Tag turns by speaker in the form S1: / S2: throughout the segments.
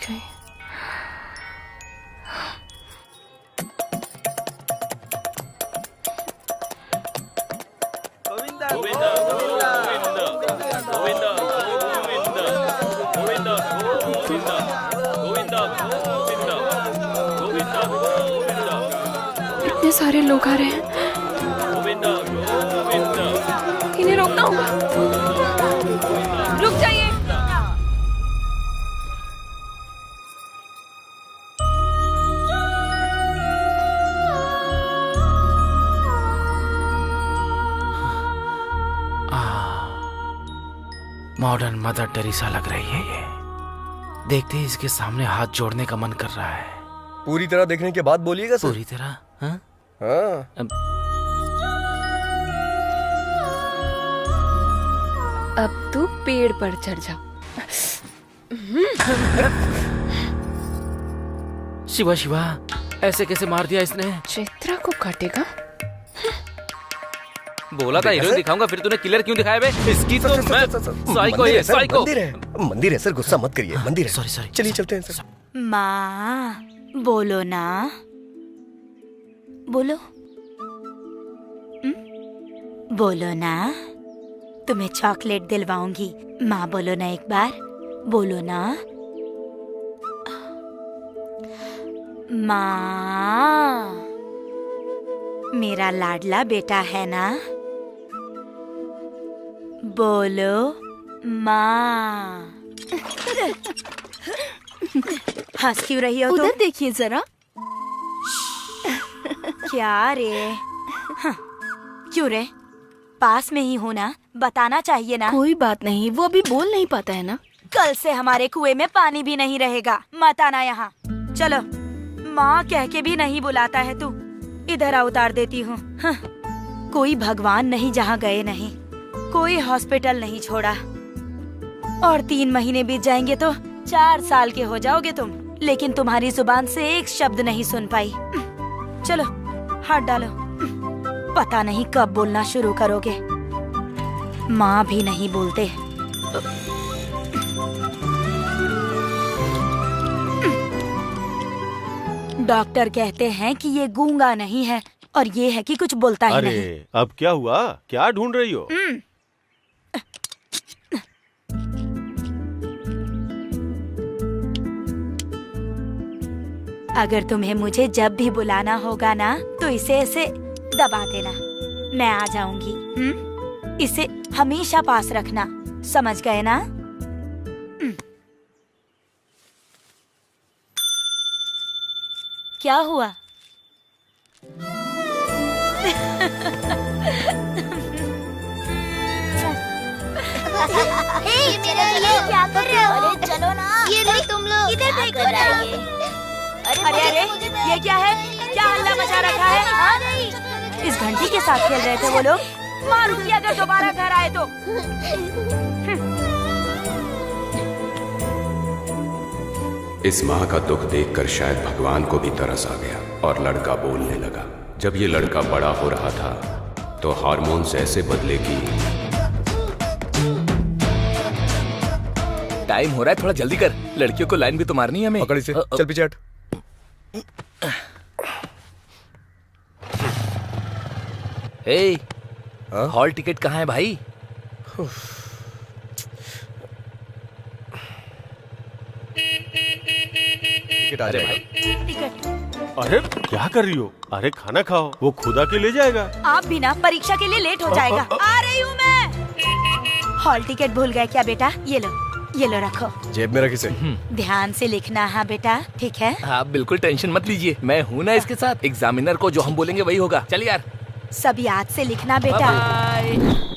S1: गई। इतने सारे लोग आ रहे हैं, इन्हें रोकना होगा। रुक जाइए।
S2: मॉडर्न मदर टेरेसा लग रही है ये। देखते ही इसके सामने हाथ जोड़ने का मन कर रहा है।
S3: पूरी तरह देखने के बाद बोलिएगा सर।
S2: पूरी तरह? हाँ?
S3: हाँ।
S1: अब तू पेड़ पर चढ़ जा।
S2: शिवा शिवा, ऐसे कैसे मार दिया इसने?
S1: चित्रा को काटेगा।
S2: बोला था हीरोइन दिखाऊंगा, फिर तूने किलर क्यों दिखाया बे? इसकी तो मैं साइको है, साइको।
S3: मंदिर है सर, गुस्सा मत करिए। मंदिर है।
S2: सॉरी।
S3: चलिए चलते हैं सर।
S4: माँ बोलो ना, बोलो। बोलो ना, तुम्हें चॉकलेट दिलवाऊंगी। माँ बोलो ना एक बार, बोलो ना। माँ, मेरा लाडला बेटा है ना, बोलो माँ। हंस क्यों रही हो तुम?
S1: उधर देखिए जरा।
S4: क्या रे? हाँ, क्यों रे? पास में ही हो ना, बताना चाहिए ना।
S1: कोई बात नहीं, वो अभी बोल नहीं पाता है ना।
S4: कल से हमारे कुएं में पानी भी नहीं रहेगा। मत आना यहाँ। चलो। माँ कह के भी नहीं बुलाता है तू। इधर आ, उतार देती हूँ। हाँ, कोई भगवान नहीं जहाँ गए नहीं, कोई हॉस्पिटल नहीं छोड़ा। और 3 महीने बीत जाएंगे तो 4 साल के हो जाओगे तुम, लेकिन तुम्हारी जुबान से एक शब्द नहीं सुन पाई। चलो हाथ डालो। पता नहीं कब बोलना शुरू करोगे। माँ भी नहीं बोलते। डॉक्टर कहते हैं कि ये गूंगा नहीं है, और ये है कि कुछ बोलता ही नहीं।
S5: अरे अब क्या हुआ? क्या ढूंढ रही हो?
S4: अगर तुम्हें मुझे जब भी बुलाना होगा ना, तो इसे ऐसे दबा देना, मैं आ जाऊंगी। इसे हमेशा पास रखना, समझ गए ना? क्या हुआ?
S6: ये मेरा लिए क्या कर रहे हो? अरे चलो ना, ये लो तुम लोग इधर देखो ना।
S4: अरे ये क्या है? क्या हल्ला मचा रखा है? हाँ? इस घंटी के साथ खेल रहे थे वो लोग। मारूंगी अगर दोबारा घर आए तो।
S7: इस माँ का दुख देखकर शायद भगवान को भी तरस आ गया और लड़का बोलने लगा। जब ये लड़का बड़ा हो रहा था तो हार्मोन्स ऐसे बदले कि
S2: टाइम हो रहा है, थोड़ा जल्दी कर। लड़कियों को लाइन भी तो मारनी है हमें।
S3: पकड़ इसे, चल पीछे हट।
S2: हे, हॉल टिकट कहाँ है भाई?
S3: टिकट आ जाए भाई।
S4: टिकट।
S5: अरे क्या कर रही हो? अरे खाना खाओ, वो खुद आके ले जाएगा।
S4: आप भी ना परीक्षा के लिए लेट हो जाएगा। आ रही हूँ मैं। हॉल टिकट भूल गए क्या बेटा? ये लो रखो।
S3: जेब में रख इसे।
S4: ध्यान से लिखना। हाँ बेटा, ठीक है?
S2: आप बिल्कुल टेंशन मत लीजिए, मैं हूँ ना इसके साथ। एग्जामिनर को जो हम बोलेंगे वही होगा। चल यार,
S4: सब याद से लिखना बेटा।
S2: बाय।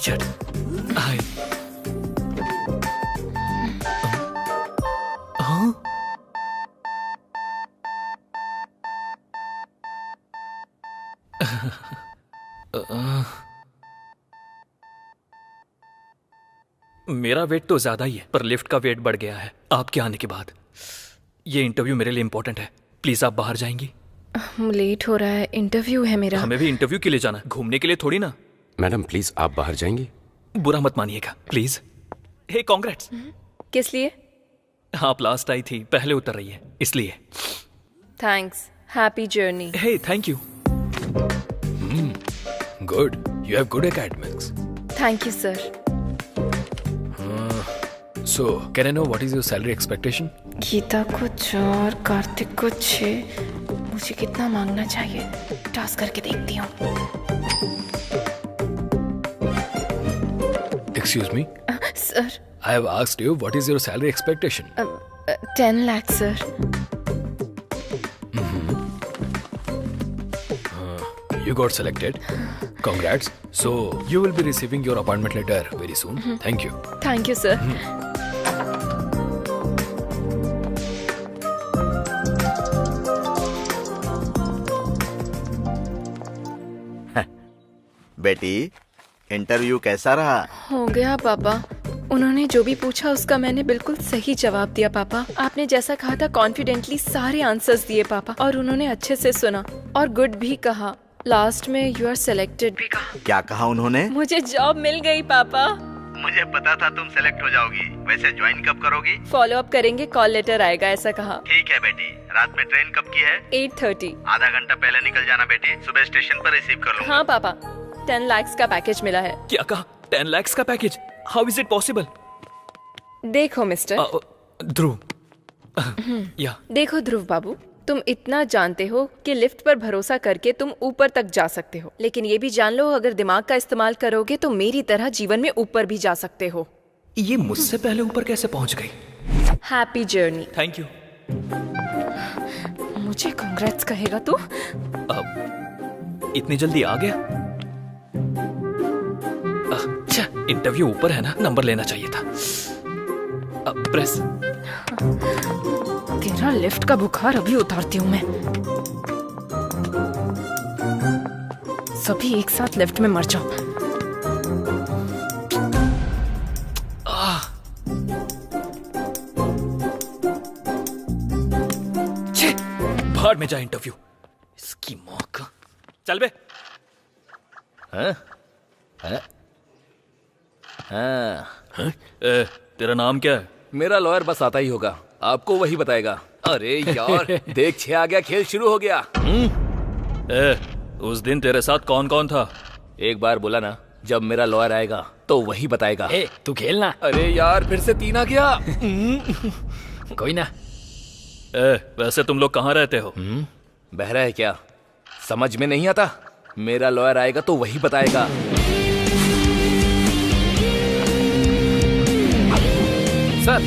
S8: चैट। हाय। हाँ? मेरा वेट तो ज्यादा ही है, पर लिफ्ट का वेट बढ़ गया है आपके आने के बाद। ये इंटरव्यू मेरे लिए इंपॉर्टेंट है, प्लीज आप बाहर जाएंगी?
S1: लेट हो रहा है, इंटरव्यू है मेरा।
S8: हमें भी इंटरव्यू के लिए जाना है, घूमने के लिए थोड़ी ना।
S7: मैडम प्लीज आप बाहर जाएंगी?
S8: बुरा मत मानिएगा प्लीज। Hey congrats.
S1: किस लिए?
S8: आप लास्ट आई थी, पहले उतर रही है इसलिए।
S1: Thanks, happy journey.
S8: Hey thank you.
S2: Good, you have good academics.
S1: Thank you sir.
S2: So, can I know what is your salary expectation?
S1: Gita को 4, कार्तिक को 6। मुझे कितना मांगना चाहिए? टास्क करके देखती हूँ।
S2: Excuse me?
S1: Sir.
S2: I have asked you what is your salary expectation?
S1: 10 lakh sir.
S2: You got selected. Congrats. So, you will be receiving your appointment letter very soon. Thank you.
S1: Thank you sir.
S9: बेटी, interview कैसा रहा?
S1: हो गया पापा। उन्होंने जो भी पूछा उसका मैंने बिल्कुल सही जवाब दिया पापा। आपने जैसा कहा था कॉन्फिडेंटली सारे आंसर्स दिए पापा, और उन्होंने अच्छे से सुना और गुड भी कहा। लास्ट में यू आर सिलेक्टेड भी कहा।
S9: क्या कहा उन्होंने?
S1: मुझे जॉब मिल गई पापा।
S9: मुझे पता था तुम सेलेक्ट हो जाओगी। वैसे ज्वाइन कब करोगी?
S1: फॉलो अप करेंगे, कॉल लेटर आएगा ऐसा कहा।
S9: ठीक है बेटी। रात में ट्रेन कब की है?
S1: 8:30।
S9: आधा घंटा पहले निकल जाना बेटी, सुबह स्टेशन पर रिसीव कर लूंगा।
S1: हाँ पापा, 10 लाख का पैकेज मिला है।
S8: क्या कहा? 10 लाख का package? How is it possible?
S1: देखो मिस्टर
S8: ध्रुव। या
S1: देखो ध्रुव बाबू, तुम इतना जानते हो कि लिफ्ट पर भरोसा करके तुम ऊपर तक जा सकते हो, लेकिन ये भी जान लो अगर दिमाग का इस्तेमाल करोगे तो मेरी तरह जीवन में ऊपर भी जा सकते हो।
S8: ये मुझसे पहले ऊपर कैसे पहुंच गई?
S1: Happy journey.
S8: Thank you.
S1: मुझे कांग्रेट्स कहेगा तू?
S8: इतनी जल्दी आ गया? अच्छा, इंटरव्यू ऊपर है ना, नंबर लेना चाहिए था। प्रेस।
S1: तेरा लिफ्ट का बुखार अभी उतारती हूँ मैं। सभी एक साथ लिफ्ट में मर जाओ।
S8: भाड़ में जा इंटरव्यू, इसकी मौका। चल बे।
S2: हाँ? हाँ? हाँ?
S8: तेरा नाम क्या है?
S2: मेरा लॉयर बस आता ही होगा, आपको वही बताएगा। अरे यार देख 6 आ गया, खेल शुरू हो गया।
S8: उस दिन तेरे साथ कौन कौन था?
S2: एक बार बोला ना, जब मेरा लॉयर आएगा तो वही बताएगा।
S10: तू खेलना।
S2: अरे यार फिर से 3 आ गया।
S10: कोई ना।
S8: वैसे तुम लोग कहाँ रहते हो?
S2: बहरा है क्या? समझ में नहीं आता? मेरा लॉयर आएगा तो वही बताएगा।
S10: सर।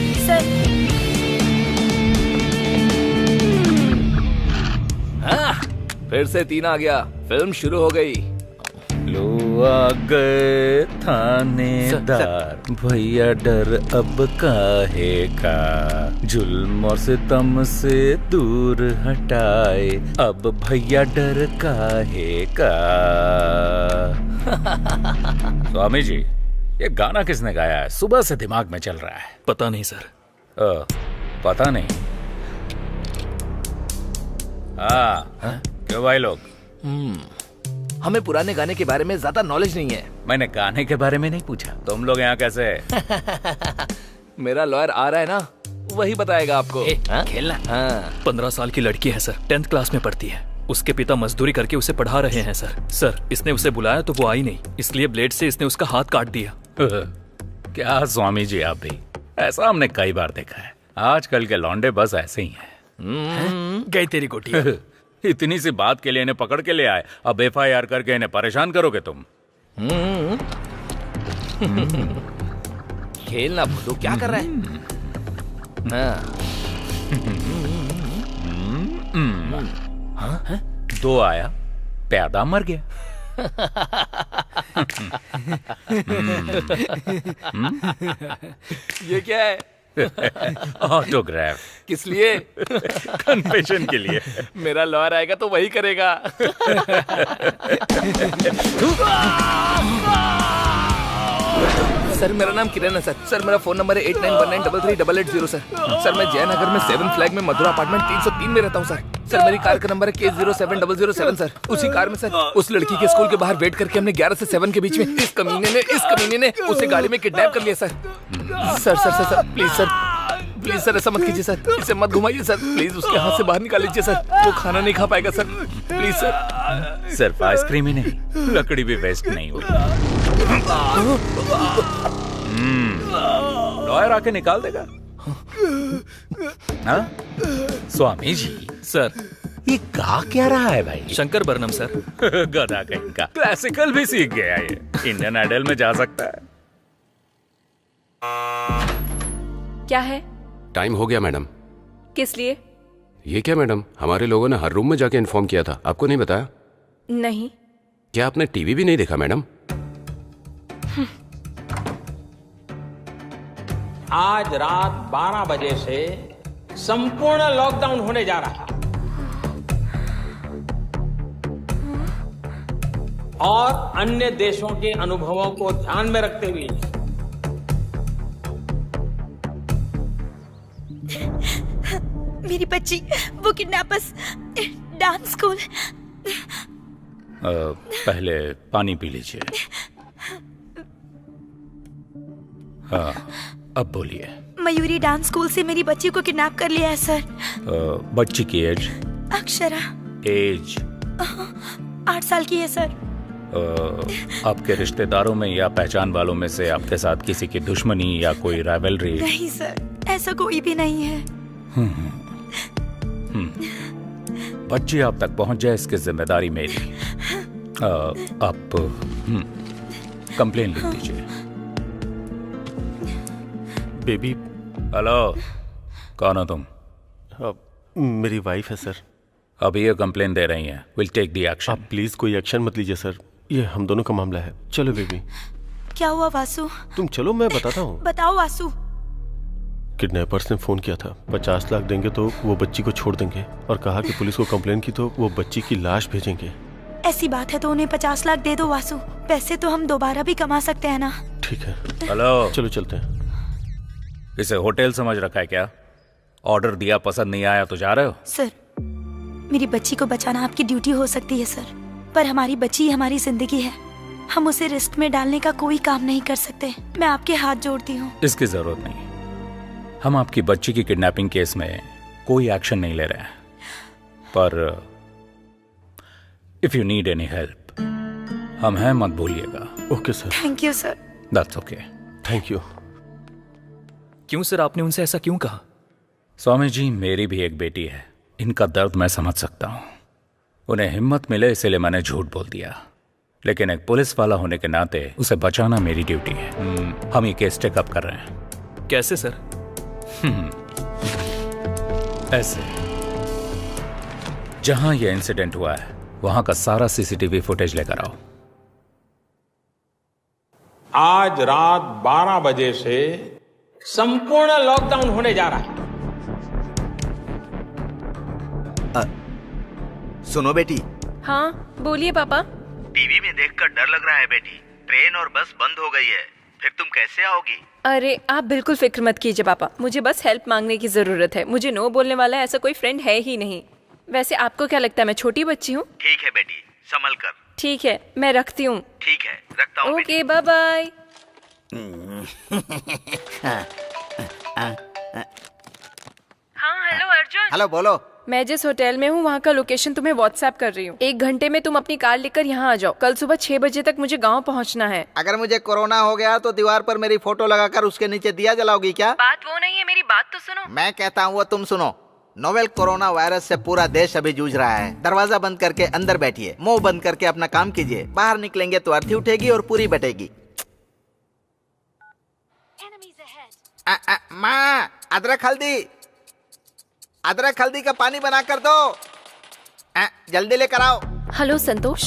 S2: हाँ, फिर से 3 आ गया, फिल्म शुरू हो गई।
S11: लो आ गए थानेदार, भैया डर अब काहे का, जुल्म और सितम से दूर हटाए, अब भैया डर काहे का। स्वामी जी, ये गाना किसने गाया है? सुबह से दिमाग में चल रहा है।
S8: पता नहीं सर।
S11: पता नहीं? हाँ, क्यों भाई लोग?
S2: हमें पुराने गाने के बारे में ज्यादा नॉलेज नहीं है।
S11: मैंने गाने के बारे में नहीं पूछा, तुम लोग यहाँ कैसे?
S2: मेरा लॉयर आ रहा है ना, वही बताएगा आपको।
S10: खेलना।
S8: 15 साल की लड़की है सर, 10th क्लास में पढ़ती है। उसके पिता मजदूरी करके उसे पढ़ा रहे हैं सर। इसने उसे बुलाया तो वो आई नहीं, इसलिए ब्लेड से इसने उसका हाथ काट दिया।
S11: क्या स्वामी जी आप भी? ऐसा हमने कई बार देखा है। आजकल के लौंडे बस ऐसे ही हैं।
S10: गई तेरी गोटी।
S11: इतनी सी बात के लिए इन्हें पकड़ के ले आए, अब FIR करके इन्हें परेशान करोगे तुम?
S2: खेलना भूलो, क्या कर रहा है?
S11: हाँ? 2 आया, प्यादा मर गया।
S10: ये क्या है?
S11: ऑटोग्राफ।
S10: किस लिए?
S11: कन्फेशन के लिए।
S10: मेरा लॉयर आएगा तो वही करेगा। सर मेरा नाम किरण है सर। सर मेरा फोन नंबर है 8919333880 सर। सर मैं जयनगर में 7 फ्लैग में मधुरा अपार्टमेंट 303 में रहता हूँ सर। सर मेरी कार का नंबर है K07007 सर। उसी कार में सर उस लड़की के स्कूल के बाहर वेट करके हमने 11 से 7 के बीच में इस कमीने ने उसे गाड़ी में किडनैप कर लिया sir. Sir sir sir sir please sir ऐसा मत कीजिए सर। इसे मत घुमाइए सर प्लीज। उसके हाथ से बाहर निकाल लीजिए सर। वो खाना नहीं खा पाएगा सर प्लीज सर।
S11: सिर्फ आइसक्रीम ही नहीं, लकड़ी भी वेस्ट नहीं हुई। लॉयर आके निकाल देगा। हाँ? स्वामी जी
S8: सर
S11: ये गा क्या रहा है भाई?
S8: शंकर बरनम सर।
S11: गधा कहीं का, क्लासिकल भी सीख गया ये। इंडियन आइडल में जा सकता है।
S1: क्या है?
S7: टाइम हो गया मैडम।
S1: किस लिए?
S7: ये क्या मैडम, हमारे लोगों ने हर रूम में जाके इन्फॉर्म किया था, आपको नहीं बताया?
S1: नहीं।
S7: क्या आपने टीवी भी नहीं देखा मैडम?
S12: आज रात 12 बजे से संपूर्ण लॉकडाउन होने जा रहा है और अन्य देशों के अनुभवों को ध्यान में रखते हुए
S4: मेरी बच्ची, वो किडनैपर्स डांस स्कूल।
S11: पहले पानी पी लीजिए। हाँ अब बोलिए।
S4: मयूरी डांस स्कूल से मेरी बच्ची को किडनैप कर लिया है सर।
S11: बच्ची की एज?
S4: अक्षरा।
S11: एज?
S4: 8 साल की है सर।
S11: आपके रिश्तेदारों में या पहचान वालों में से आपके साथ किसी की दुश्मनी या कोई राइवलरी?
S4: नहीं सर, ऐसा कोई भी नहीं है।
S11: बच्ची आप तक पहुंच जाए इसकी जिम्मेदारी मेरी। आप कंप्लेन लिख दीजिए।
S5: बेबी।
S11: हेलो, कौन हो तुम?
S5: मेरी वाइफ है सर।
S11: अभी ये कंप्लेन दे रही हैं। Will take the action.
S5: आप प्लीज कोई एक्शन मत लीजिए सर, ये हम दोनों का मामला है। चलो बेबी।
S4: क्या हुआ वासु?
S5: तुम चलो, मैं बताता हूँ।
S4: बताओ वासु।
S5: किडनैपर्स ने फोन किया था, 50 लाख देंगे तो वो बच्ची को छोड़ देंगे, और कहा कि पुलिस को कंप्लेन की तो वो बच्ची की लाश भेजेंगे।
S4: ऐसी बात है तो उन्हें 50 लाख दे दो वासु। पैसे तो हम दोबारा भी कमा सकते हैं ना।
S5: ठीक है।
S11: हेलो,
S5: चलो चलते हैं।
S11: इसे होटल समझ रखा है क्या? ऑर्डर दिया, पसंद नहीं आया तो जा रहे हो?
S4: सर, मेरी बच्ची को बचाना आपकी ड्यूटी हो सकती है सर, पर हमारी बच्ची हमारी जिंदगी है। हम उसे रिस्क में डालने का कोई काम नहीं कर सकते। मैं आपके हाथ जोड़ती हूँ।
S11: इसकी जरूरत नहीं। हम आपकी बच्ची की किडनैपिंग केस में कोई एक्शन नहीं ले रहे हैं, पर if you need any help हम हैं, मत भूलिएगा।
S5: Okay sir.
S4: Thank you sir.
S11: That's okay.
S5: Thank you.
S8: क्यों सर, आपने उनसे ऐसा क्यों कहा?
S11: स्वामी जी, मेरी भी एक बेटी है, इनका दर्द मैं समझ सकता हूँ। उन्हें हिम्मत मिले इसलिए मैंने झूठ बोल दिया, लेकिन एक पुलिस वाला होने के नाते उसे बचाना मेरी ड्यूटी है। हम ये केस टेकअप कर रहे हैं।
S8: कैसे सर?
S11: ऐसे, जहां यह इंसिडेंट हुआ है वहां का सारा सीसीटीवी फुटेज लेकर आओ।
S12: आज रात 12 बजे से संपूर्ण लॉकडाउन होने जा रहा है।
S9: सुनो बेटी।
S1: हाँ बोलिए पापा।
S9: टीवी में देखकर डर लग रहा है बेटी। ट्रेन और बस बंद हो गई है, फिर तुम कैसे आओगी?
S1: अरे आप बिल्कुल फिक्र मत कीजिए पापा, मुझे बस हेल्प मांगने की जरूरत है। मुझे नो बोलने वाला ऐसा कोई फ्रेंड है ही नहीं। वैसे आपको क्या लगता है मैं छोटी बच्ची हूँ?
S9: ठीक है बेटी, संभल कर।
S1: ठीक है, मैं रखती हूँ।
S9: ठीक है, रखता हूँ।
S1: Okay, bye bye. हाँ हेलो अर्जुन।
S9: हेलो, बोलो।
S1: मैं जिस होटल में हूँ वहाँ का लोकेशन तुम्हें व्हाट्सएप कर रही हूँ। 1 घंटे में तुम अपनी कार लेकर यहाँ आ जाओ। कल सुबह 6 बजे तक मुझे गाँव पहुँचना है।
S9: अगर मुझे कोरोना हो गया तो दीवार पर मेरी फोटो लगाकर उसके नीचे दिया जलाओगी क्या?
S1: बात वो नहीं है, मेरी बात तो सुनो।
S9: मैं कहता हूँ वो तुम सुनो। नोवेल कोरोना वायरस से पूरा देश अभी जूझ रहा है। दरवाजा बंद करके अंदर बैठिए, मुंह बंद करके अपना काम कीजिए। बाहर निकलेंगे तो अर्थी उठेगी और पूरी बटेगी। माँ, अदरक हल्दी का पानी बना कर दो। जल्दी लेकर आओ।
S1: हेलो संतोष।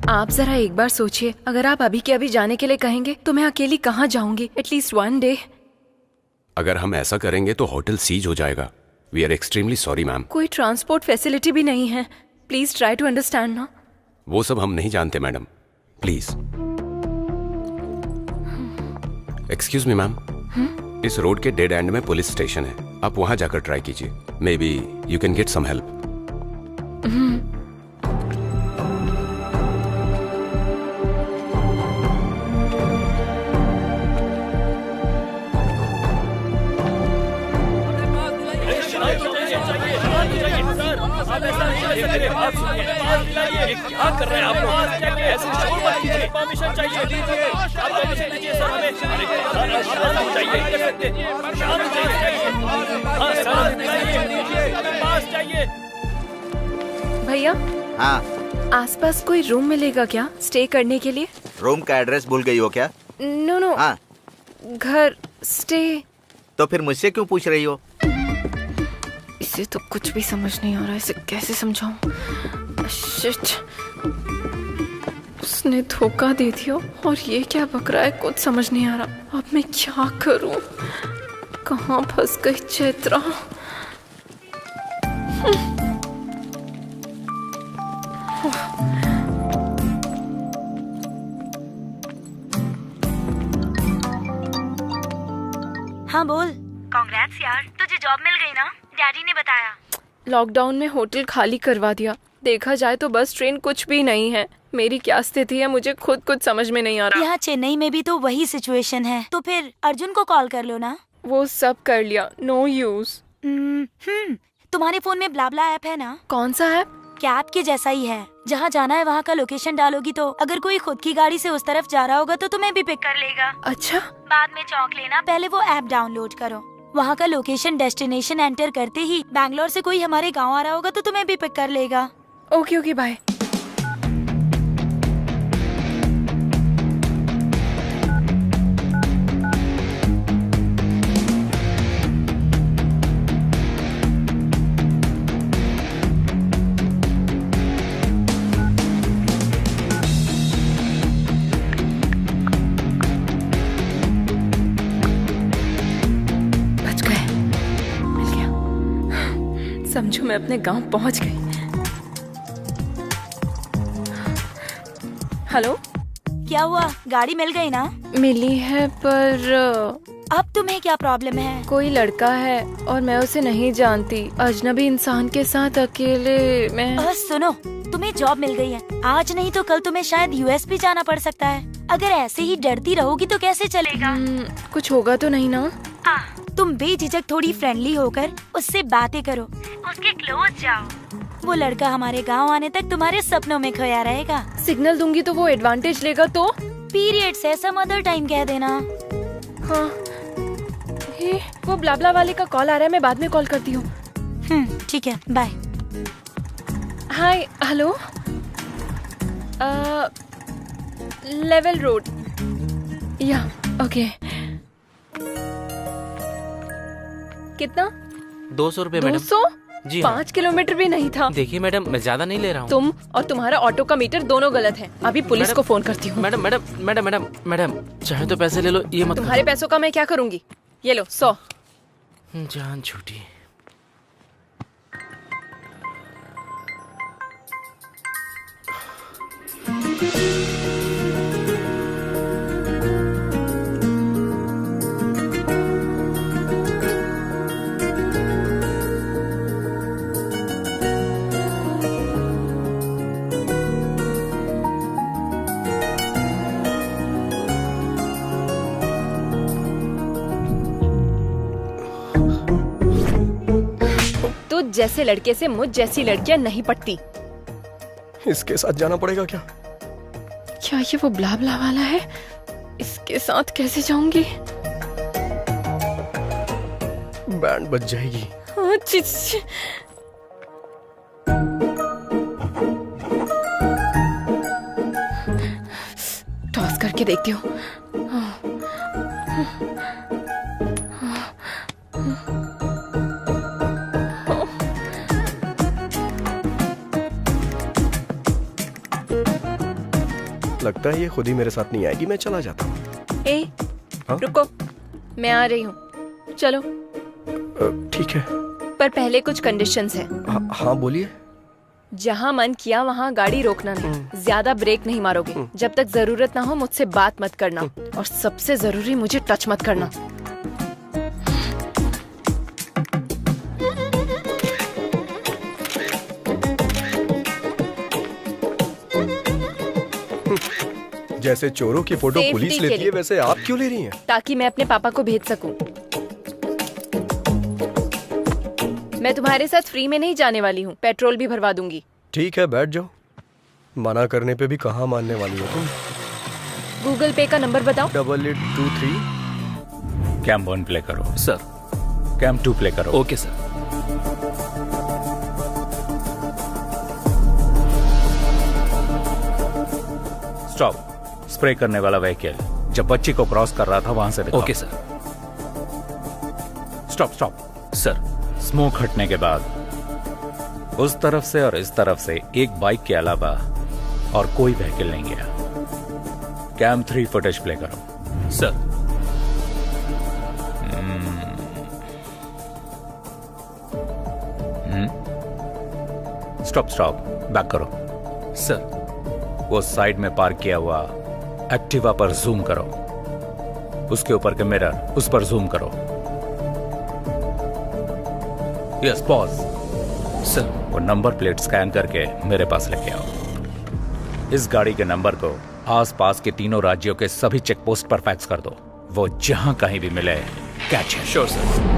S1: आप जरा एक बार सोचिए, अगर आप अभी के अभी जाने के लिए कहेंगे तो मैं अकेली कहाँ जाऊंगी? At least one day.
S7: अगर हम ऐसा करेंगे तो होटल सीज हो जाएगा। We are extremely sorry ma'am.
S1: कोई ट्रांसपोर्ट फैसिलिटी भी नहीं है। प्लीज ट्राई टू अंडरस्टैंड ना।
S7: वो सब हम नहीं जानते madam, please. Excuse me ma'am, इस रोड के डेड एंड में पुलिस स्टेशन है, आप वहां जाकर ट्राई कीजिए। Maybe you can get some help.
S8: क्या कर रहे हैं आप लोग? ऐसे शोर मत कीजिए। परमिशन चाहिए, दीजिए। आप परमिशन दीजिए सर हमें। शांत चाहिए। शांत चाहिए। हाँ, शांत चाहिए। पास चाहिए।
S9: भैया। हाँ।
S1: आसपास कोई रूम मिलेगा क्या स्टे करने के लिए?
S9: रूम का एड्रेस भूल गई हो क्या?
S1: नो।
S9: हाँ।
S1: घर स्टे।
S9: तो फिर मुझसे क्यों पूछ रही हो?
S1: इसे तो कुछ भी समझ नहीं आ रहा, इसे कैसे समझाऊं? शिट, उसने धोखा दे दिया और ये क्या बक रहा है, कुछ समझ नहीं आ रहा। अब मैं क्या करूं? कहाँ फंस गई चैत्रा?
S4: हाँ बोल। कांग्रेट्स यार, तुझे जॉब मिल गई ना? डैडी ने बताया।
S1: लॉकडाउन में होटल खाली करवा दिया। देखा जाए तो बस ट्रेन कुछ भी नहीं है। मेरी क्या स्थिति है मुझे खुद कुछ समझ में नहीं आ रहा।
S4: यहाँ चेन्नई में भी तो वही सिचुएशन है। तो फिर अर्जुन को कॉल कर लो ना।
S1: वो सब कर लिया, नो यूज।
S4: तुम्हारे फोन में ब्लाब्ला ऐप है ना?
S1: कौन सा ऐप?
S4: कैब के जैसा ही है। जहाँ जाना है वहाँ का लोकेशन डालोगी तो अगर कोई खुद की गाड़ी से उस तरफ जा रहा होगा तो तुम्हें भी पिक कर लेगा।
S1: अच्छा।
S4: बाद में चौंक लेना, पहले वो ऐप डाउनलोड करो। वहाँ का लोकेशन डेस्टिनेशन एंटर करते ही बैंगलोर से कोई हमारे गाँव आ रहा होगा तो तुम्हें भी पिक कर लेगा।
S1: Okay bye. समझो मैं अपने गांव पहुंच गई। हेलो,
S4: क्या हुआ? गाड़ी मिल गई ना?
S1: मिली है पर
S4: अब तुम्हें क्या प्रॉब्लम है?
S1: कोई लड़का है और मैं उसे नहीं जानती। अजनबी इंसान के साथ अकेले मैं।
S4: सुनो, तुम्हें जॉब मिल गई है। आज नहीं तो कल तुम्हें शायद यूएस भी जाना पड़ सकता है। अगर ऐसे ही डरती रहोगी तो कैसे चलेगा?
S1: कुछ होगा तो नहीं ना?
S4: तुम बेझिझक थोड़ी फ्रेंडली होकर उससे बातें करो, उसके क्लोज जाओ। वो लड़का हमारे गांव आने तक तुम्हारे सपनों में खोया रहेगा।
S1: सिग्नल दूंगी तो वो एडवांटेज लेगा तो?
S4: पीरियड्स है, सम अदर टाइम कह देना।
S1: हाँ। वो ब्लाब्ला वाले का कॉल आ रहा है, मैं बाद में कॉल करती हूँ।
S4: ठीक है, बाय।
S1: हाय, हेलो। Level road. या ओके। कितना?
S13: 200 रुपए मैडम।
S1: 200?
S13: जी
S1: 5 किलोमीटर भी नहीं था।
S13: देखिए मैडम, मैं ज्यादा नहीं ले रहा हूँ।
S1: तुम और तुम्हारा ऑटो का मीटर दोनों गलत है। अभी पुलिस को फोन करती हूँ।
S13: मैडम चाहे तो पैसे ले लो, ये मत।
S1: तुम्हारे पैसों का मैं क्या करूँगी? ये लो 100।
S13: जान छूटी।
S1: जैसे लड़के से मुझ जैसी लड़कियां नहीं पटती।
S3: इसके साथ जाना पड़ेगा क्या?
S1: क्या ये वो ब्लाब्ला वाला है? इसके साथ कैसे जाऊंगी?
S3: बैंड बज जाएगी।
S1: टॉस करके देखती हूँ।
S3: लगता है ये खुद ही मेरे साथ नहीं आएगी, मैं चला जाता हूँ।
S1: ए, रुको, मैं आ रही हूँ, चलो।
S3: ठीक है,
S1: पर पहले कुछ कंडीशंस हैं।
S3: हाँ बोलिए।
S1: जहाँ मन किया वहाँ गाड़ी रोकना नहीं, ज्यादा ब्रेक नहीं मारोगे, जब तक जरूरत ना हो मुझसे बात मत करना, और सबसे जरूरी मुझे टच मत करना।
S3: जैसे चोरों की फोटो पुलिस लेती है वैसे आप क्यों ले रही हैं?
S1: ताकि मैं अपने पापा को भेज सकूं। मैं तुम्हारे साथ फ्री में नहीं जाने वाली हूँ, पेट्रोल भी भरवा दूंगी।
S3: ठीक है, बैठ जाओ। मना करने पे भी कहाँ मानने वाली हो तुम?
S1: गूगल पे का नंबर बताओ।
S3: 8823।
S11: कैम 1 प्ले करो।
S2: सर।
S11: कैम 2 प्ले करो।
S2: Okay sir.
S11: स्टॉप। स्प्रे करने वाला व्हीकल जब बच्ची को क्रॉस कर रहा था वहां से दिखाओ।
S2: Okay sir.
S11: Stop stop.
S2: Sir.
S11: Smoke हटने के बाद उस तरफ से और इस तरफ से एक बाइक के अलावा और कोई व्हीकल नहीं गया। कैम 3 फुटेज प्ले करो।
S2: सर।
S11: स्टॉप स्टॉप, बैक करो।
S2: सर।
S11: वो साइड में पार्क किया हुआ एक्टिवा पर जूम करो, उसके ऊपर के मिरर उस पर जूम करो। Yes, pause.
S2: सर।
S11: वो नंबर प्लेट स्कैन करके मेरे पास लेके आओ। इस गाड़ी के नंबर को आसपास के तीनों राज्यों के सभी चेक पोस्ट पर फैक्स कर दो। वो जहां कहीं भी मिले कैच है।
S2: Sure sir.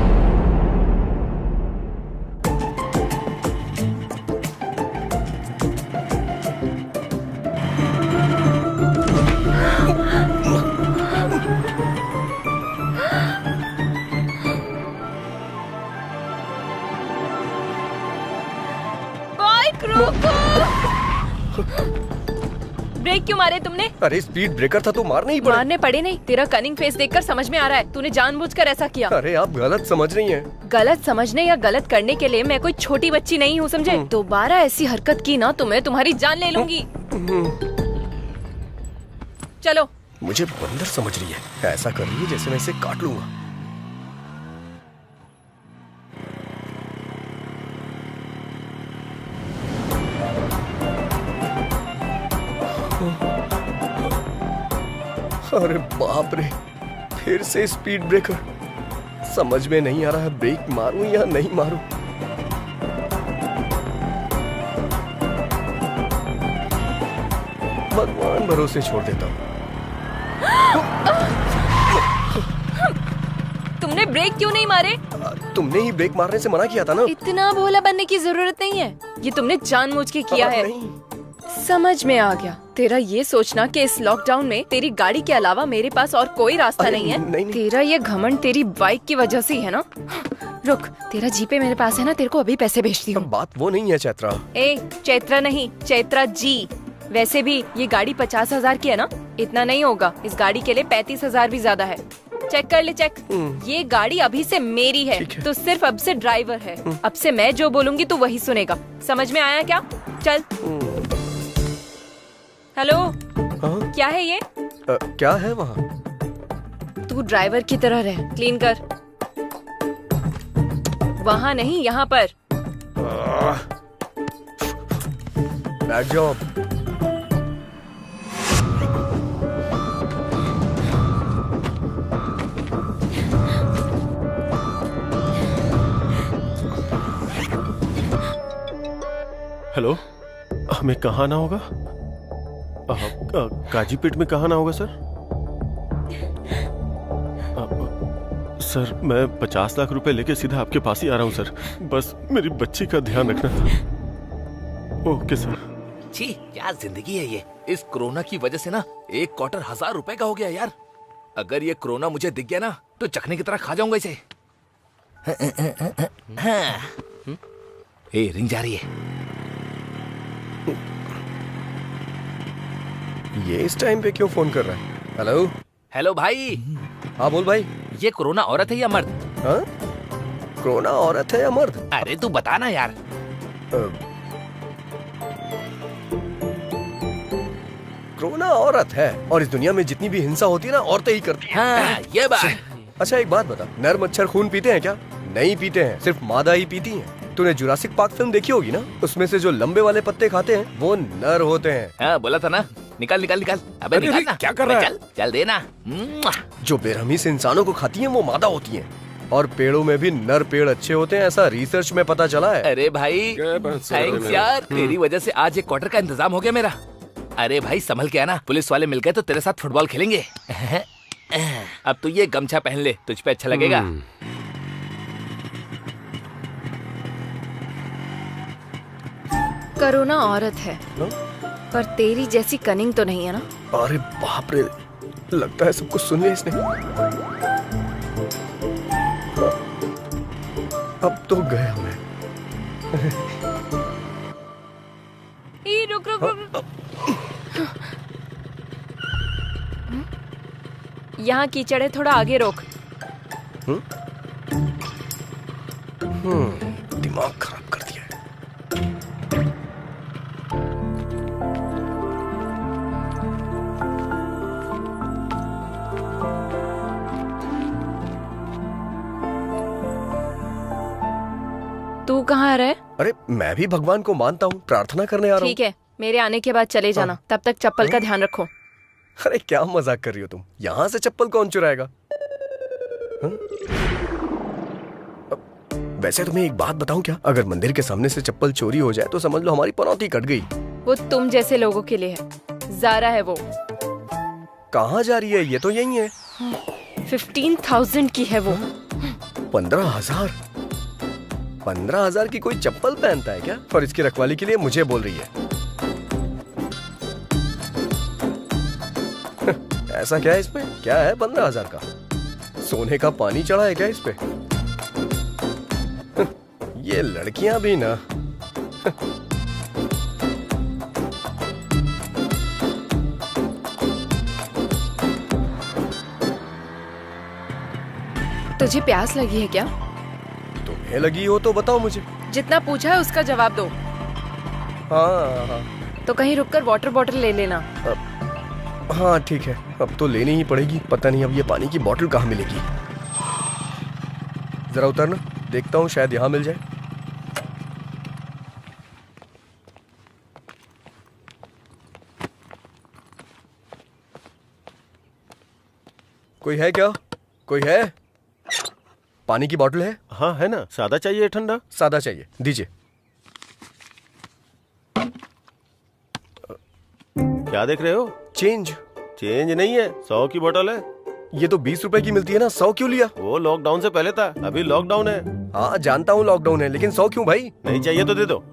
S1: ब्रेक क्यों मारे तुमने?
S3: अरे स्पीड ब्रेकर था तो मारने ही पड़े।
S1: मारने पड़े नहीं, तेरा कनिंग फेस देखकर समझ में आ रहा है तूने जानबूझकर ऐसा किया।
S3: अरे आप गलत समझ रही हैं।
S1: गलत समझने या गलत करने के लिए मैं कोई छोटी बच्ची नहीं हूँ, समझे? दोबारा ऐसी हरकत की ना तो मैं तुम्हारी जान ले लूंगी। चलो।
S3: मुझे बंदर समझ रही है, ऐसा कर रही है जैसे मैं इसे काट लूंगा। अरे बाप रे, फिर से स्पीड ब्रेकर। समझ में नहीं आ रहा है ब्रेक मारूं या नहीं मारूं। भगवान भरोसे छोड़ देता हूं।
S1: तुमने ब्रेक क्यों नहीं मारे?
S3: तुमने ही ब्रेक मारने से मना किया था ना।
S1: इतना भोला बनने की जरूरत नहीं है, ये तुमने जानबूझ के किया है। समझ में आ गया। तेरा ये सोचना कि इस लॉकडाउन में तेरी गाड़ी के अलावा मेरे पास और कोई रास्ता नहीं है।
S3: नहीं।
S1: तेरा ये घमंड तेरी बाइक की वजह से ही है ना। रुक, तेरा जीपे मेरे पास है ना, तेरे को अभी पैसे भेजती हूँ।
S3: बात वो नहीं है चैत्रा।
S1: ए, चैत्रा नहीं, चैत्रा जी। वैसे भी ये गाड़ी 50,000 की है ना, इतना नहीं होगा। इस गाड़ी के लिए 35,000 भी ज्यादा है। चेक कर ले, चेक। ये गाड़ी अभी से मेरी है, तो सिर्फ अब से ड्राइवर है। अब से मैं जो बोलूंगी तू वही सुनेगा। समझ में आया क्या? चल। हेलो। क्या है ये?
S3: क्या है वहाँ?
S1: तू ड्राइवर की तरह रह, क्लीन कर। वहाँ नहीं, यहाँ पर।
S3: Bad job.
S5: हेलो, हमें कहाँ आना होगा? काजीपेट में कहाँ आना होगा सर? सर मैं 50 लाख रुपए लेके सीधा आपके पास ही आ रहा हूँ सर। बस मेरी बच्ची का ध्यान रखना। Okay sir.
S10: छी, क्या जिंदगी है ये। इस कोरोना की वजह से ना एक क्वार्टर 1000 रुपए का हो गया यार। अगर ये कोरोना मुझे दिख गया ना तो चखने की तरह खा जाऊंगा इसे। ए, रिंग जा रही है।
S3: ये इस टाइम पे क्यों फोन कर रहा है? हेलो।
S10: हेलो भाई।
S3: हाँ बोल भाई।
S10: ये कोरोना औरत है या मर्द?
S3: हाँ? कोरोना औरत है या मर्द?
S10: अरे तू बता ना यार।
S3: रोना औरत है, और इस दुनिया में जितनी भी हिंसा होती है ना, औरतें ही करती हैं।
S10: हाँ, ये बात।
S3: अच्छा एक बात बता, नर मच्छर खून पीते हैं क्या? नहीं पीते हैं, सिर्फ मादा ही पीती हैं। तूने जुरासिक पार्क फिल्म देखी होगी ना, उसमें से जो लंबे वाले पत्ते खाते हैं वो नर होते हैं।
S10: हाँ, बोला था ना, निकाल निकाल निकाल। अबे निकाल ना।
S3: क्या कर रहा है?
S10: चल चल देना।
S3: जो बेरहमी से इंसानों को खाती हैं वो मादा होती हैं, और पेड़ों में भी नर पेड़ अच्छे होते हैं, ऐसा रिसर्च में पता चला है।
S10: अरे भाई थैंक्स यार, तेरी वजह से आज एक क्वार्टर का इंतजाम हो गया मेरा। अरे भाई संभल के आना, पुलिस वाले मिल गए तो तेरे साथ फुटबॉल खेलेंगे। अब तू ये गमछा पहन ले, तुझ पे अच्छा लगेगा।
S1: करुणा औरत है, पर तेरी जैसी कनिंग तो नहीं है ना?
S3: अरे बाप रे, लगता है सब कुछ सुन लिया इसने। अब तो गया मैं।
S1: रुक रुक रुक। यहाँ कीचड़ है, थोड़ा आगे रोक।
S3: दिमाग खराब कर दिया है।
S1: तू कहाँ रहे?
S3: अरे मैं भी भगवान को मानता हूँ, प्रार्थना करने आ रहा हूँ।
S1: ठीक है, मेरे आने के बाद चले जाना। तब तक चप्पल का ध्यान रखो।
S3: अरे क्या मजाक कर रही हो तुम? यहाँ से चप्पल कौन चुराएगा? वैसे तुम्हें एक बात बताऊं क्या? अगर मंदिर के सामने से चप्पल चोरी हो जाए तो समझ लो हमारी पनौती कट गई।
S1: वो तुम जैसे लोगों के लिए है। ज़ारा है वो।
S3: कहाँ जा रही है? ये तो यही है।
S1: 15,000 की है वो।
S3: 15,000? 15,000 की कोई चप्पल पहनता है क्या? और इसकी रखवाली के लिए मुझे बोल रही है। ऐसा क्या है इसमें? क्या है 15,000 का? सोने का पानी चढ़ा है क्या इस पे? ये लड़कियां भी ना।
S1: तुझे प्यास लगी है क्या?
S3: तुम्हें लगी हो तो बताओ मुझे।
S1: जितना पूछा है उसका जवाब दो।
S3: हाँ।
S1: तो कहीं रुककर वाटर बॉटल ले लेना।
S3: हाँ ठीक है, अब तो लेनी ही पड़ेगी। पता नहीं अब ये पानी की बोतल कहाँ मिलेगी। जरा उतरना, देखता हूँ शायद यहाँ मिल जाए। कोई है क्या? कोई है? पानी की बोतल है?
S5: हाँ है ना। सादा चाहिए ठंडा?
S3: सादा चाहिए, दीजिए।
S5: क्या देख रहे हो?
S3: चेंज।
S5: चेंज नहीं है, 100 की बोतल है।
S3: ये तो 20 रुपए की मिलती है ना, 100 क्यों लिया?
S5: वो लॉकडाउन से पहले था, अभी लॉकडाउन है।
S3: हाँ जानता हूँ लॉकडाउन है, लेकिन 100 क्यों भाई?
S5: नहीं चाहिए तो दे दो।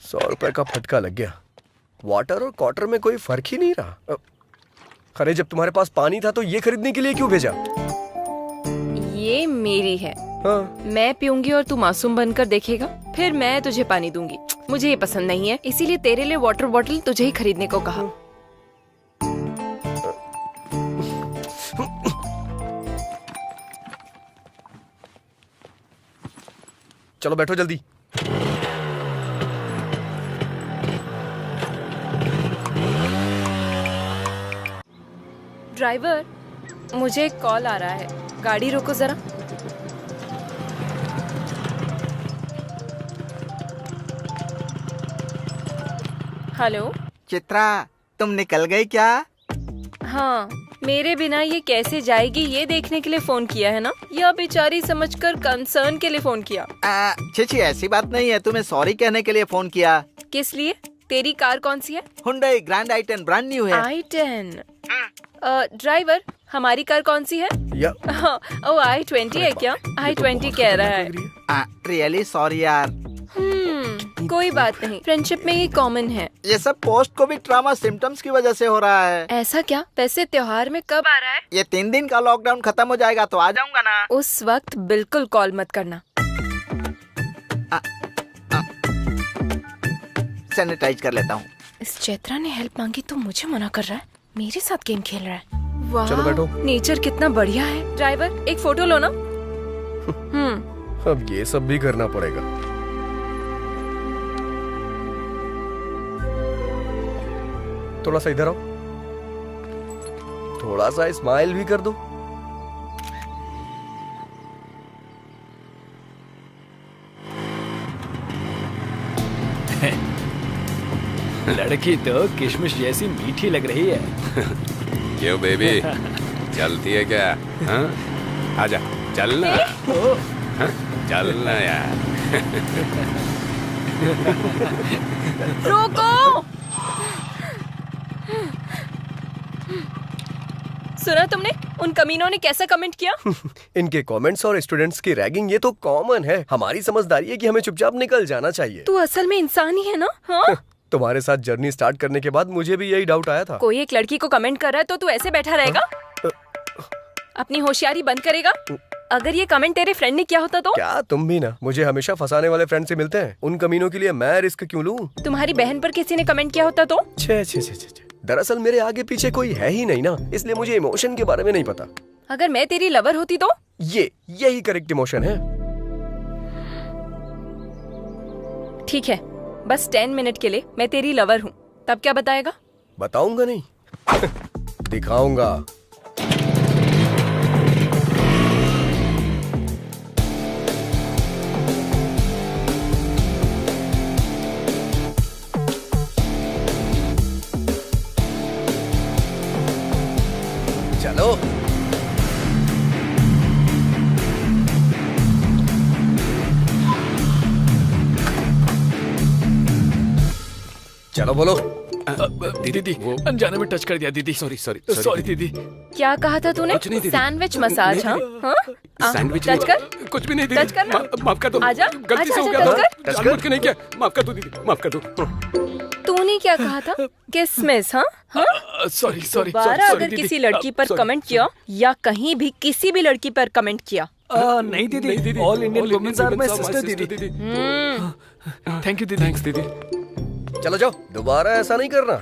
S3: 100 रुपए का फटका लग गया। वाटर और क्वार्टर में कोई फर्क ही नहीं रहा। अरे जब तुम्हारे पास पानी था तो ये खरीदने के लिए क्यों भेजा?
S1: ये मेरी है।
S3: हाँ।
S1: मैं पीऊंगी और तू मासूम बनकर देखेगा, फिर मैं तुझे पानी दूंगी। मुझे ये पसंद नहीं है, इसीलिए तेरे लिए वाटर बॉटल तुझे ही खरीदने को कहा।
S3: चलो बैठो जल्दी।
S1: ड्राइवर, मुझे एक कॉल आ रहा है, गाड़ी रोको जरा। हेलो
S9: चित्रा, तुम निकल गई क्या?
S1: हाँ, मेरे बिना ये कैसे जाएगी ये देखने के लिए फोन किया है ना, या बेचारी समझकर कंसर्न के लिए फोन किया?
S9: छी ऐसी बात नहीं है, तुम्हें सॉरी कहने के लिए फोन किया।
S1: किस लिए? तेरी कार कौन सी है?
S9: Hyundai grand i10 brand new है।
S1: i10। ड्राइवर, हमारी कार कौन सी है? ओ i20 है क्या? i20 कह रहा है।
S9: रियली सॉरी यार।
S1: कोई बात नहीं, फ्रेंडशिप में ये कॉमन है।
S9: ये सब पोस्ट को भी ट्रॉमा सिम्टम्स की वजह से हो रहा है।
S1: ऐसा क्या? वैसे त्योहार में कब आ रहा है?
S9: ये 3 दिन का लॉकडाउन खत्म हो जाएगा तो आ जाऊंगा ना।
S1: उस वक्त बिल्कुल कॉल मत करना।
S9: सैनिटाइज कर लेता हूँ।
S1: इस चैत्रा ने हेल्प मांगी तो मुझे मना कर रहा है, मेरे साथ गेम खेल रहा है। वाह,
S3: चलो बैठो।
S1: नेचर कितना बढ़िया है। ड्राइवर, एक फोटो लो ना।
S3: अब ये सब भी करना पड़ेगा। थोड़ा सा इधर आओ, थोड़ा सा स्माइल भी कर दो।
S2: लड़की तो किशमिश जैसी मीठी लग रही है।
S7: क्यों बेबी, चलती है क्या? हाँ? आजा, चलना। हाँ? चलना यार।
S1: रोको! सुना तुमने उन कमीनों ने कैसा कमेंट किया?
S3: इनके कमेंट्स और स्टूडेंट्स की रैगिंग ये तो कॉमन है। हमारी समझदारी है कि हमें चुपचाप निकल जाना चाहिए।
S1: तू असल में इंसान ही है ना? हाँ?
S3: तुम्हारे साथ जर्नी स्टार्ट करने के बाद मुझे भी यही डाउट आया था।
S1: कोई एक लड़की को कमेंट कर रहा है तो तू ऐसे बैठा रहेगा? अपनी होशियारी बंद करेगा? अगर ये कमेंट तेरे फ्रेंड ने किया होता तो?
S3: क्या तुम भी ना मुझे हमेशा फंसाने वाले फ्रेंड से मिलते हैं। उन कमीनों के लिए मैं रिस्क क्यों लूं?
S1: तुम्हारी बहन पर किसी ने कमेंट किया होता तो?
S3: छे छे छे छे। दरअसल मेरे आगे पीछे कोई है ही नहीं ना, इसलिए मुझे इमोशन के बारे में नहीं पता।
S1: अगर मैं तेरी लवर होती तो?
S3: यही करेक्ट इमोशन है।
S1: ठीक है, बस 10 मिनट के लिए मैं तेरी लवर हूँ, तब क्या बताएगा?
S3: बताऊंगा नहीं, दिखाऊंगा। चलो चलो बोलो।
S2: दीदी अनजाने में टच कर दिया दीदी। सॉरी दीदी।
S1: क्या कहा था तूने? Sandwich massage? हाँ,
S2: सैंडविच
S1: टच कर।
S2: कुछ भी नहीं
S1: दीदी। टच करना।
S2: माफ कर दो।
S1: आजा,
S2: गलती से हो गया। जानबूझ के नहीं किया। माफ कर दो दीदी, माफ कर दो।
S1: तूने क्या कहा था? किसमिस? हाँ?
S2: सॉरी
S1: दोबारा अगर किसी लड़की पर कमेंट किया या कहीं भी किसी भी लड़की पर कमेंट किया?
S2: नहीं दीदी, all Indian womens are my sister दीदी। थैंक यू दीदी। थैंक्स दीदी।
S3: चलो जाओ, दोबारा ऐसा नहीं करना।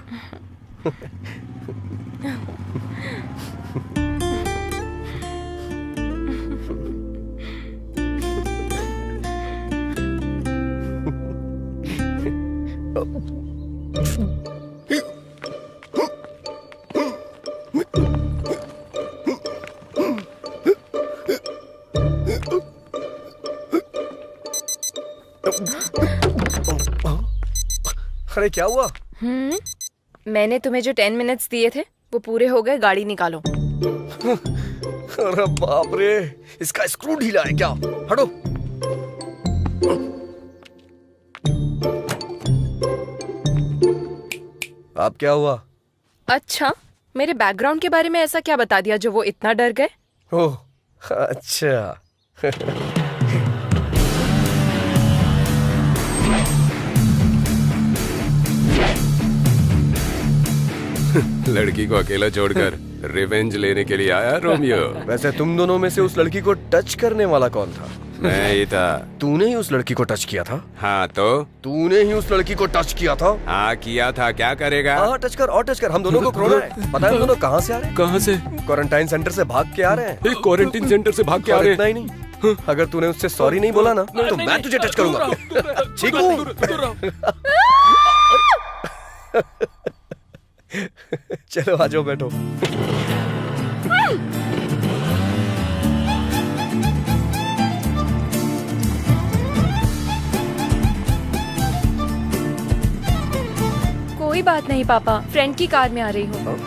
S3: अरे क्या हुआ?
S1: मैंने तुम्हें जो 10 मिनट्स दिए थे वो पूरे हो गए, गाड़ी निकालो।
S3: अरे बाप रे, इसका स्क्रू ढीला है क्या? हटो। अब क्या हुआ?
S1: अच्छा, मेरे बैकग्राउंड के बारे में ऐसा क्या बता दिया जो वो इतना डर गए?
S3: ओह अच्छा।
S7: लड़की को अकेला छोड़कर रिवेंज लेने के लिए आया रोमियो।
S3: वैसे तुम दोनों में से उस लड़की को टच करने वाला कौन था?
S7: मैं ही था।
S3: तूने ही उस लड़की को टच किया था?
S7: हाँ तो?
S3: तूने ही उस लड़की को टच किया था?
S7: हाँ किया था, क्या करेगा?
S3: हाँ टच कर और टच कर। हम दोनों को कोरोना है। पता है हम दोनों कहाँ से आ रहे हैं?
S5: कहाँ से?
S3: क्वारंटाइन सेंटर से भाग के आ रहे हैं।
S5: क्वारंटाइन सेंटर से भाग के आ रहे हैं?
S3: इतना ही नहीं, अगर तूने उससे सॉरी नहीं बोला ना तो मैं तुझे टच करूंगा। ठीक हूँ? चलो आ जाओ, बैठो।
S1: कोई बात नहीं पापा, फ्रेंड की कार में आ रही हूँ।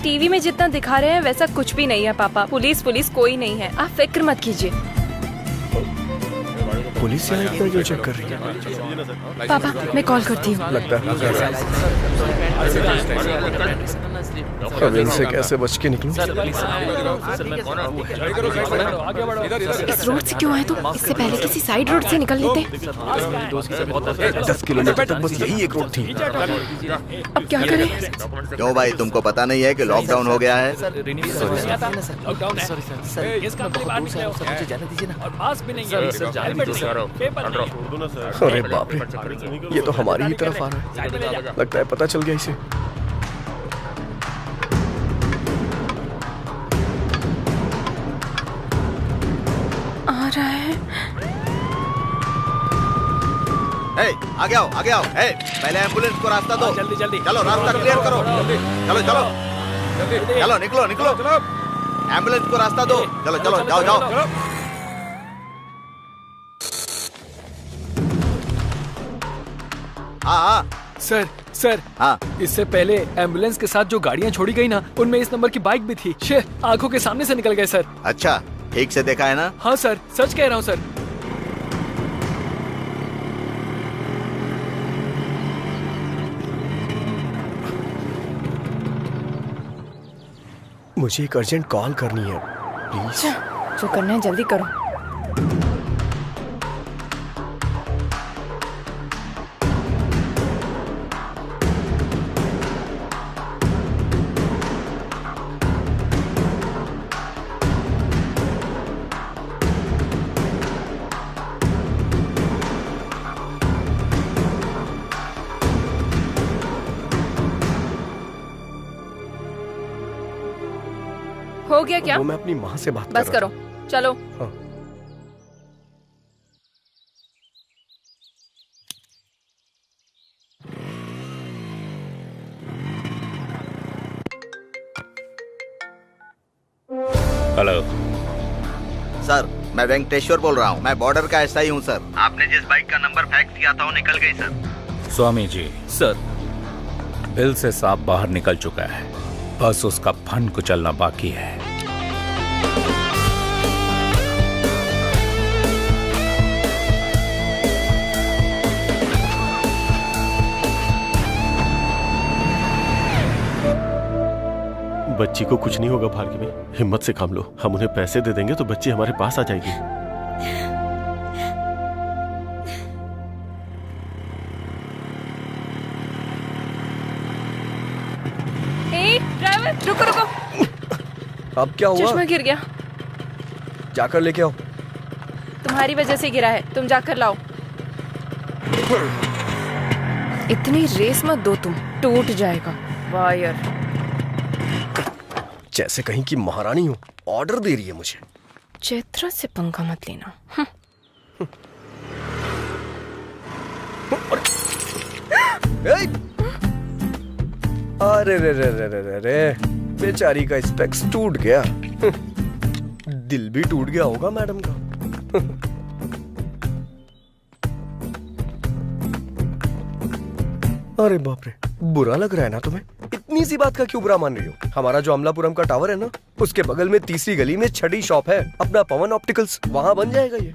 S1: टीवी में जितना दिखा रहे हैं वैसा कुछ भी नहीं है पापा। पुलिस कोई नहीं है, आप फिक्र मत कीजिए।
S3: पुलिस यहाँ इतना क्यों चेक कर रही है?
S1: पापा मैं कॉल करती हूँ।
S3: लगता है अब इनसे कैसे बच के निकलूं?
S1: इस रोड से क्यों आए तुम? इससे पहले किसी साइड रोड से निकल लेते।
S3: 10 किलोमीटर तक बस यही एक रोड थी।
S1: अब क्या करें?
S9: क्यों भाई, तुमको पता नहीं है कि लॉकडाउन हो गया है?
S3: अरे बाप रे, ये तो हमारी ही तरफ आ रहा है। लगता है पता चल गया इसे।
S1: आ रहा है।
S9: आगे आओ आगे आओ। पहले एम्बुलेंस को रास्ता दो।
S8: जल्दी जल्दी
S9: चलो रास्ता क्लियर करो। चलो चलो चलो निकलो निकलो। एम्बुलेंस को रास्ता दो। चलो चलो जाओ जाओ। हाँ
S2: सर
S9: हाँ,
S2: इससे पहले एम्बुलेंस के साथ जो गाड़ियाँ छोड़ी गई ना, उनमें इस नंबर की बाइक भी थी। आंखों के सामने से निकल गए सर।
S9: अच्छा ठीक से देखा है ना?
S2: हाँ सर, सच कह रहा हूँ सर।
S3: मुझे एक अर्जेंट कॉल करनी है प्लीज।
S1: जो करना है जल्दी करो। हो गया क्या?
S3: वो मैं अपनी माँ से बात
S1: बस
S3: कर रहा
S1: करो, चलो।
S3: हाँ।
S11: हेलो
S9: सर, मैं वेंकटेश्वर बोल रहा हूँ। मैं बॉर्डर का एसआई हूँ सर। आपने जिस बाइक का नंबर फैक्स किया था वो निकल गई sir.
S11: Swami ji
S8: sir,
S11: bill से सांप बाहर निकल चुका है, बस उसका फन कुचलना बाकी है।
S5: बच्ची को कुछ नहीं होगा भार्गवी, हिम्मत से काम लो। हम उन्हें पैसे दे देंगे तो बच्ची हमारे पास आ जाएगी।
S1: ड्राइवर रुको रुको।
S3: अब क्या हुआ?
S1: चश्मा गिर गया।
S3: जाकर लेके आओ।
S1: तुम्हारी वजह से गिरा है, तुम जाकर लाओ। इतनी रेस मत दो तुम, टूट जाएगा वायर।
S3: जैसे कहीं की महारानी हो, ऑर्डर दे रही है मुझे।
S1: चैत्रा से पंगा मत लेना।
S3: अरे रे रे रे रे रे रे, बेचारी का स्पेक्स टूट गया। दिल भी टूट गया होगा मैडम का। अरे बाप रे, बुरा लग रहा है ना तुम्हें? इतनी सी बात का क्यों बुरा मान रही हो? हमारा जो अमलापुरम का टावर है ना, उसके बगल में तीसरी गली में छठी शॉप है अपना पवन ऑप्टिकल्स, वहाँ बन जाएगा ये।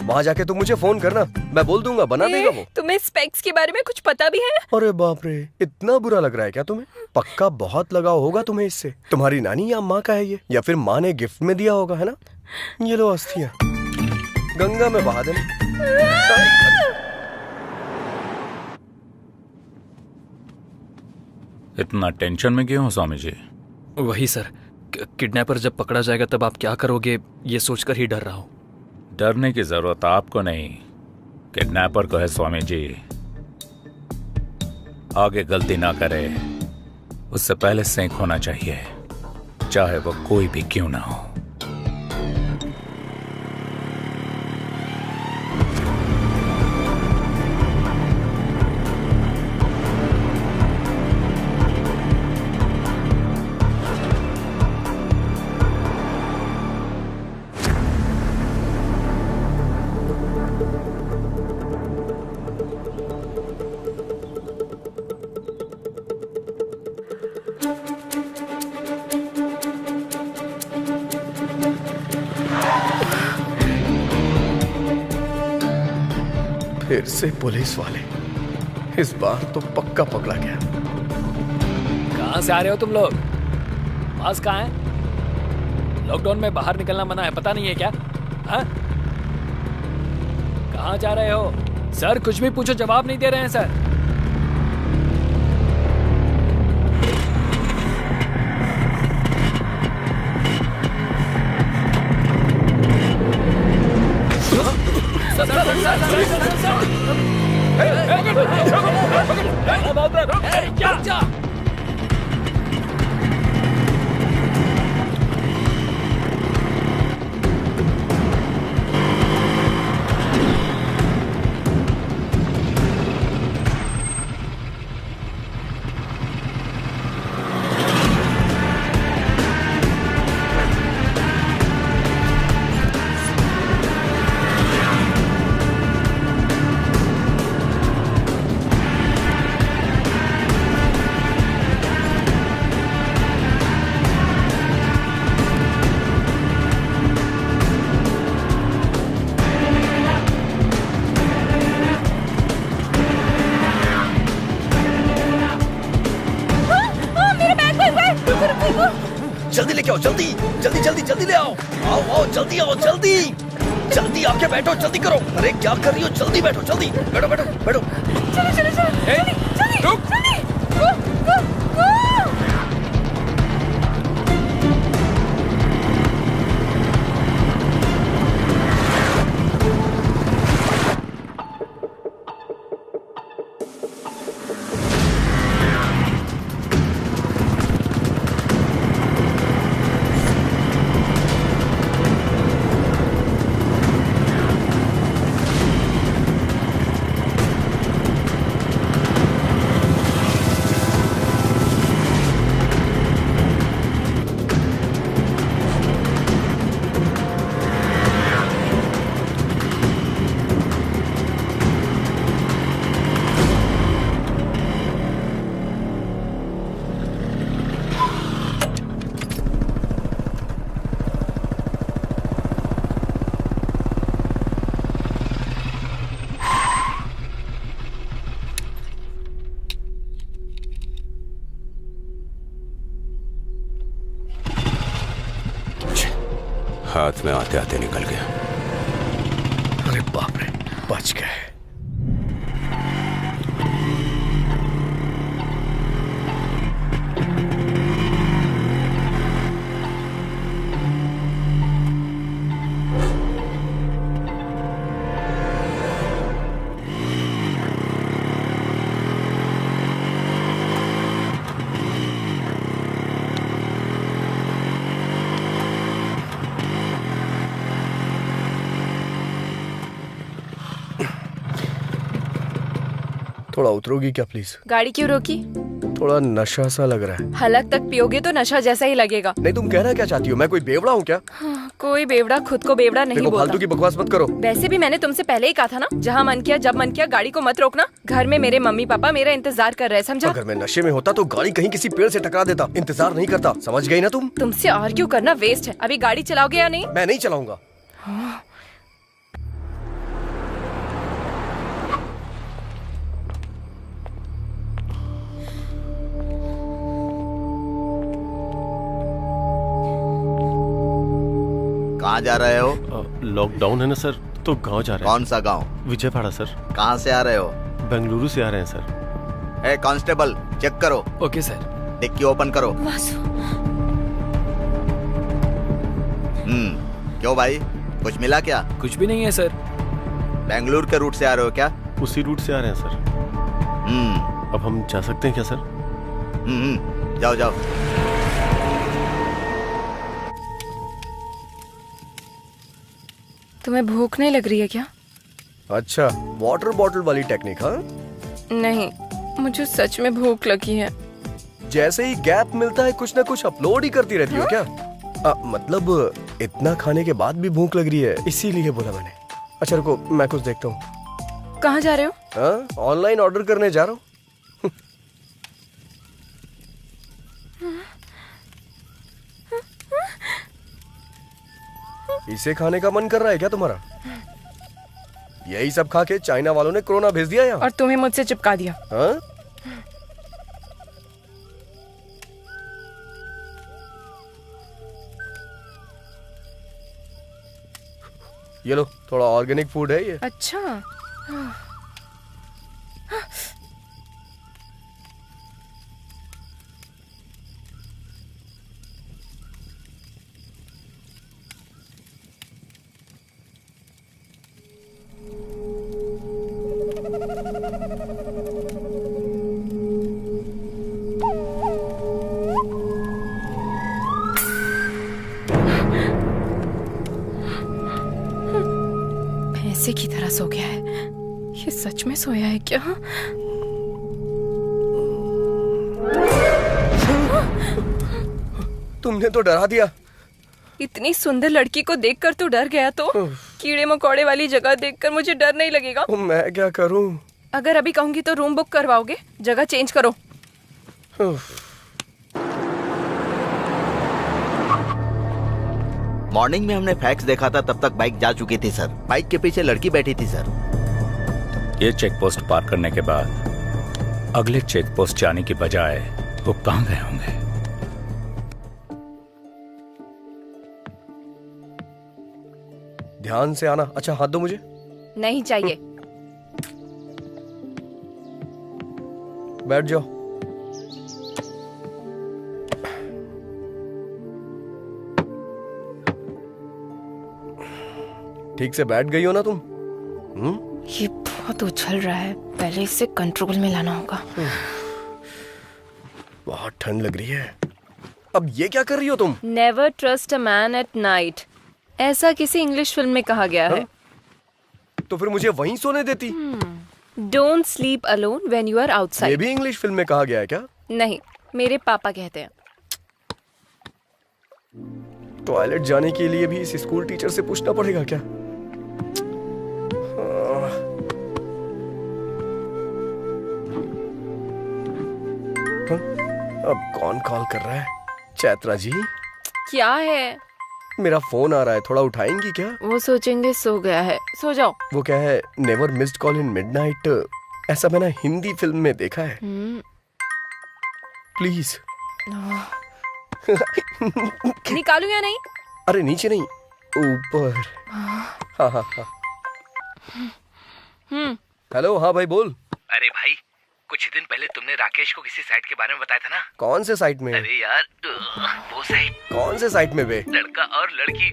S3: वहाँ जाके तुम मुझे फोन करना, मैं बोल दूंगा, बना देगा वो।
S1: तुम्हें स्पेक्स के बारे में कुछ पता भी है?
S3: अरे बाप रे, इतना बुरा लग रहा है क्या तुम्हें? पक्का बहुत लगाव होगा तुम्हें इससे। तुम्हारी नानी या माँ का है ये, या फिर माँ ने गिफ्ट में दिया होगा, है ना? ये लो अस्थियाँ, गंगा में बहा देना।
S11: इतना टेंशन में क्यों हो स्वामी जी?
S2: वही सर, किडनैपर जब पकड़ा जाएगा तब आप क्या करोगे, ये सोचकर ही डर रहा हूँ।
S11: डरने की जरूरत आपको नहीं, किडनैपर को है स्वामी जी। आगे गलती ना करे उससे पहले सेंक होना चाहिए, चाहे वो कोई भी क्यों ना हो।
S3: फिर से पुलिस वाले, इस बार तो पक्का पकड़ा गया।
S2: कहाँ से आ रहे हो तुम लोग? पास कहाँ है? लॉकडाउन में बाहर निकलना मना है, पता नहीं है क्या? हाँ? कहाँ जा रहे हो? सर कुछ भी पूछो जवाब नहीं दे रहे हैं सर।
S3: आओ जल्दी जल्दी जल्दी जल्दी ले आओ। आओ आओ जल्दी आओ जल्दी जल्दी आके बैठो जल्दी करो। अरे क्या कर रही हो, जल्दी बैठो जल्दी बैठो बैठो बैठो।
S1: चलो चलो चलो जल्दी जल्दी
S2: रुक।
S1: जल्दी गो गो गो।
S7: हाथ में आते आते निकल गया।
S3: अरे बाप रे, बच गए। थोड़ा उतरोगी क्या प्लीज?
S1: गाड़ी क्यों रोकी?
S3: थोड़ा नशा सा लग रहा है।
S1: हलक तक पियोगे तो नशा जैसा ही लगेगा।
S3: नहीं, तुम कहना क्या चाहती हो? मैं कोई बेवड़ा हूँ क्या?
S1: हाँ, कोई बेवड़ा खुद को बेवड़ा नहीं बोलता।
S3: फालतू की बकवास मत करो।
S1: वैसे भी मैंने तुमसे पहले ही कहा था ना, जहाँ मन किया जब मन किया गाड़ी को मत रोकना। घर में मेरे मम्मी पापा मेरा इंतजार कर रहे हैं, समझा?
S3: अगर मैं नशे में होता तो गाड़ी कहीं किसी पेड़ से टकरा देता, इंतजार नहीं करता। समझ गई ना तुम?
S1: तुमसे आर्ग्यू करना वेस्ट है। अभी गाड़ी चलाओगे या नहीं?
S3: मैं नहीं चलाऊंगा।
S9: कहाँ जा रहे हो?
S5: लॉकडाउन है ना सर, तो गांव जा रहे हैं।
S9: कौन सा गांव?
S5: विजयवाड़ा सर।
S9: कहाँ से आ रहे हो?
S5: बेंगलुरु से आ रहे हैं सर।
S9: ए कांस्टेबल, चेक करो।
S2: Okay sir.
S9: डिक्की ओपन करो। क्यों भाई, कुछ मिला क्या?
S2: कुछ भी नहीं है सर।
S9: बेंगलुरु के रूट से आ रहे हो क्या?
S5: उसी रूट से आ रहे हैं सर। अब हम जा सकते हैं क्या सर?
S9: जाओ जाओ।
S1: तुम्हें भूख नहीं लग रही है क्या?
S3: अच्छा, वाटर बॉटल वाली टेक्निक? हाँ
S1: नहीं, मुझे सच में भूख लगी है।
S3: जैसे ही गैप मिलता है कुछ ना कुछ अपलोड ही करती रहती हो क्या? मतलब इतना खाने के बाद भी भूख लग रही है, इसीलिए बोला मैंने। अच्छा रुको, मैं कुछ देखता हूँ।
S1: कहाँ जा रहे हो?
S3: ऑनलाइन ऑर्डर करने जा रहा हूँ। इसे खाने का मन कर रहा है क्या तुम्हारा? यही सब खा के चाइना वालों ने कोरोना भेज दिया यहाँ।
S1: और तुम्हें मुझसे चिपका दिया।
S3: हाँ? ये लो, थोड़ा ऑर्गेनिक फूड है ये।
S1: अच्छा। भैंसे की तरह सो गया है। ये सच में सोया है क्या?
S3: तुमने तो डरा दिया।
S1: इतनी सुंदर लड़की को देखकर तो डर गया, तो कीड़े मकोड़े वाली जगह देखकर मुझे डर नहीं लगेगा?
S3: मैं क्या करूं?
S1: अगर अभी कहूंगी तो रूम बुक करवाओगे? जगह चेंज करो।
S9: मॉर्निंग में हमने फैक्स देखा था, तब तक बाइक जा चुकी थी सर। बाइक के पीछे लड़की बैठी थी सर।
S11: ये चेक पोस्ट पार करने के बाद अगले चेक पोस्ट जाने की बजाय वो कहाँ गए होंगे?
S3: ध्यान से आना। अच्छा हाथ दो मुझे।
S1: नहीं चाहिए।
S3: बैठ जाओ। ठीक से बैठ गई हो ना तुम?
S1: ये बहुत उछल रहा है, पहले इसे कंट्रोल में लाना होगा।
S3: बहुत ठंड लग रही है। अब ये क्या कर रही हो तुम?
S1: Never trust a man at night, ऐसा किसी इंग्लिश फिल्म में कहा गया है।
S3: तो फिर मुझे वहीं सोने देती।
S1: Don't sleep alone when you are outside.
S3: ये भी इंग्लिश फिल्म में कहा गया है क्या?
S1: नहीं, मेरे पापा कहते हैं।
S3: टॉयलेट जाने के लिए भी इस स्कूल टीचर से पूछना पड़ेगा क्या? अब कौन कॉल कर रहा है? चैत्रा जी?
S1: क्या है?
S3: मेरा फोन आ रहा है, थोड़ा उठाएंगी क्या?
S1: वो सोचेंगे सो गया है, सो जाओ।
S3: वो क्या है, never missed call in midnight, ऐसा मैंने हिंदी फिल्म में देखा है। प्लीज।
S1: निकालूं या नहीं?
S3: अरे नीचे नहीं, ऊपर। हाँ हाँ हाँ। हेलो, हाँ भाई बोल।
S10: अरे भाई, कुछ दिन पहले तुमने राकेश को किसी साइट के बारे में बताया था ना?
S3: कौन से साइट में?
S10: अरे यार, वो साइट।
S3: कौन से साइट में बे?
S10: लड़का और लड़की।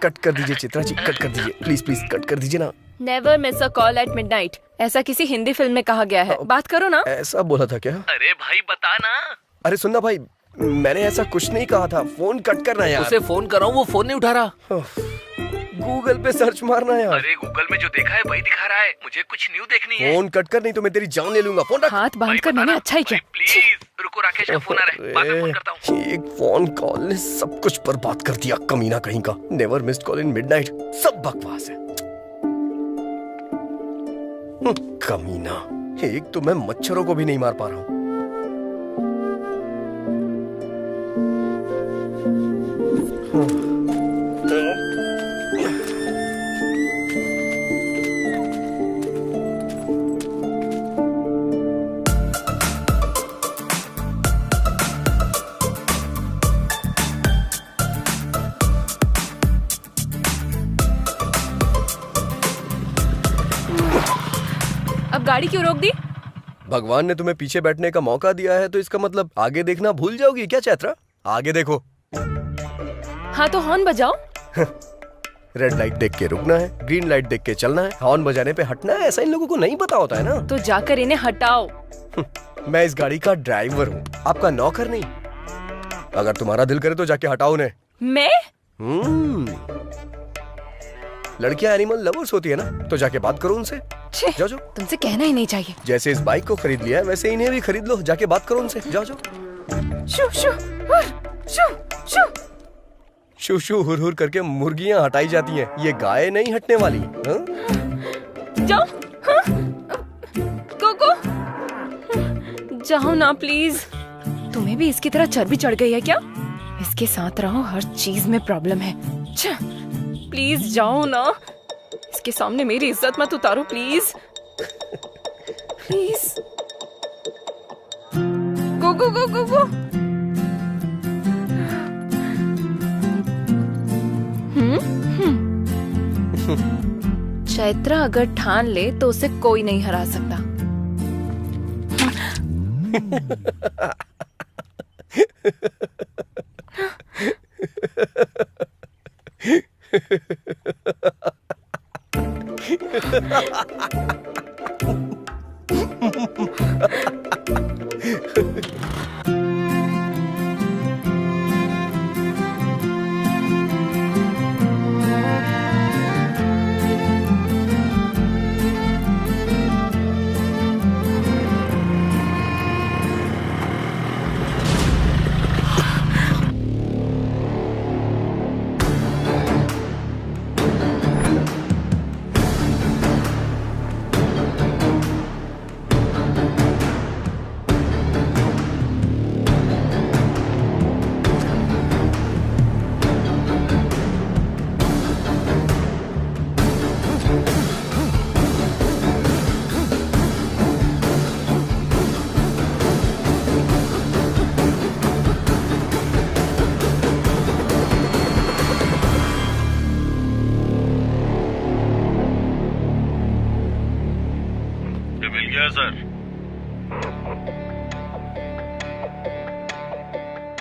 S3: कट कर दीजिए चित्रा जी, कट कर दीजिए प्लीज प्लीज, कट कर दीजिए ना।
S1: Never miss a call at midnight, ऐसा किसी हिंदी फिल्म में कहा गया है। बात करो ना।
S3: ऐसा बोला था क्या?
S10: अरे भाई बता ना।
S3: अरे सुनना भाई, मैंने ऐसा कुछ नहीं कहा था। फोन कट करना यार।
S10: उसे फोन कर रहा हूँ, वो फोन नहीं उठा रहा।
S3: गूगल पे सर्च मारना यार।
S10: अरे गूगल में जो देखा है वही दिखा रहा है, मुझे कुछ न्यू देखनी है।
S3: फोन कट कर, नहीं तो मैं तेरी जान ले लूंगा। फोन रख।
S1: हाथ बांध कर मैंने अच्छा ही किया।
S10: प्लीज रुको, राकेश का फोन आ रहा है, बाद में फोन करता हूँ।
S3: एक फोन कॉल ने सब कुछ बर्बाद कर दिया, कमीना कहीं का। Never missed call in midnight, सब बकवास है। कमीना, एक तो मैं मच्छरों को भी नहीं मार पा रहा हूँ।
S1: अब गाड़ी क्यों रोक दी?
S3: भगवान ने तुम्हें पीछे बैठने का मौका दिया है, तो इसका मतलब आगे देखना भूल जाओगी क्या चैत्रा? आगे देखो।
S1: हाँ तो हॉर्न बजाओ।
S3: रेड लाइट देख के रुकना है, ग्रीन लाइट देख के चलना है, हॉर्न बजाने पे हटना है। ऐसा इन लोगों को नहीं पता होता है ना।
S1: तो जाकर इन्हें हटाओ।
S3: मैं इस गाड़ी का ड्राइवर हूँ, आपका नौकर नहीं। अगर तुम्हारा दिल करे तो जाके हटाओ उन्हें।
S1: मैं?
S3: लड़कियां एनिमल लवर्स होती है ना, तो जाके बात करो उनसे। जाओ जाओ।
S1: तुमसे कहना ही नहीं चाहिए।
S3: जैसे इस बाइक को खरीद लिया है, वैसे इन्हें भी खरीद लो। जाके बात करो उनसे। जाओ जाओ।
S1: शू शू शू शू
S3: शू शू हुर हुर करके मुर्गियां हटाई जाती हैं, ये गाय नहीं हटने वाली।
S1: जाओ। कोको जाओ ना प्लीज। तुम्हें भी इसकी तरह चर्बी चढ़ गई है क्या? इसके साथ रहो, हर चीज में प्रॉब्लम है। प्लीज जाओ ना, इसके सामने मेरी इज्जत मत उतारो प्लीज। प्लीज गो गो गो गो गो। चैत्रा अगर ठान ले तो उसे कोई नहीं हरा सकता।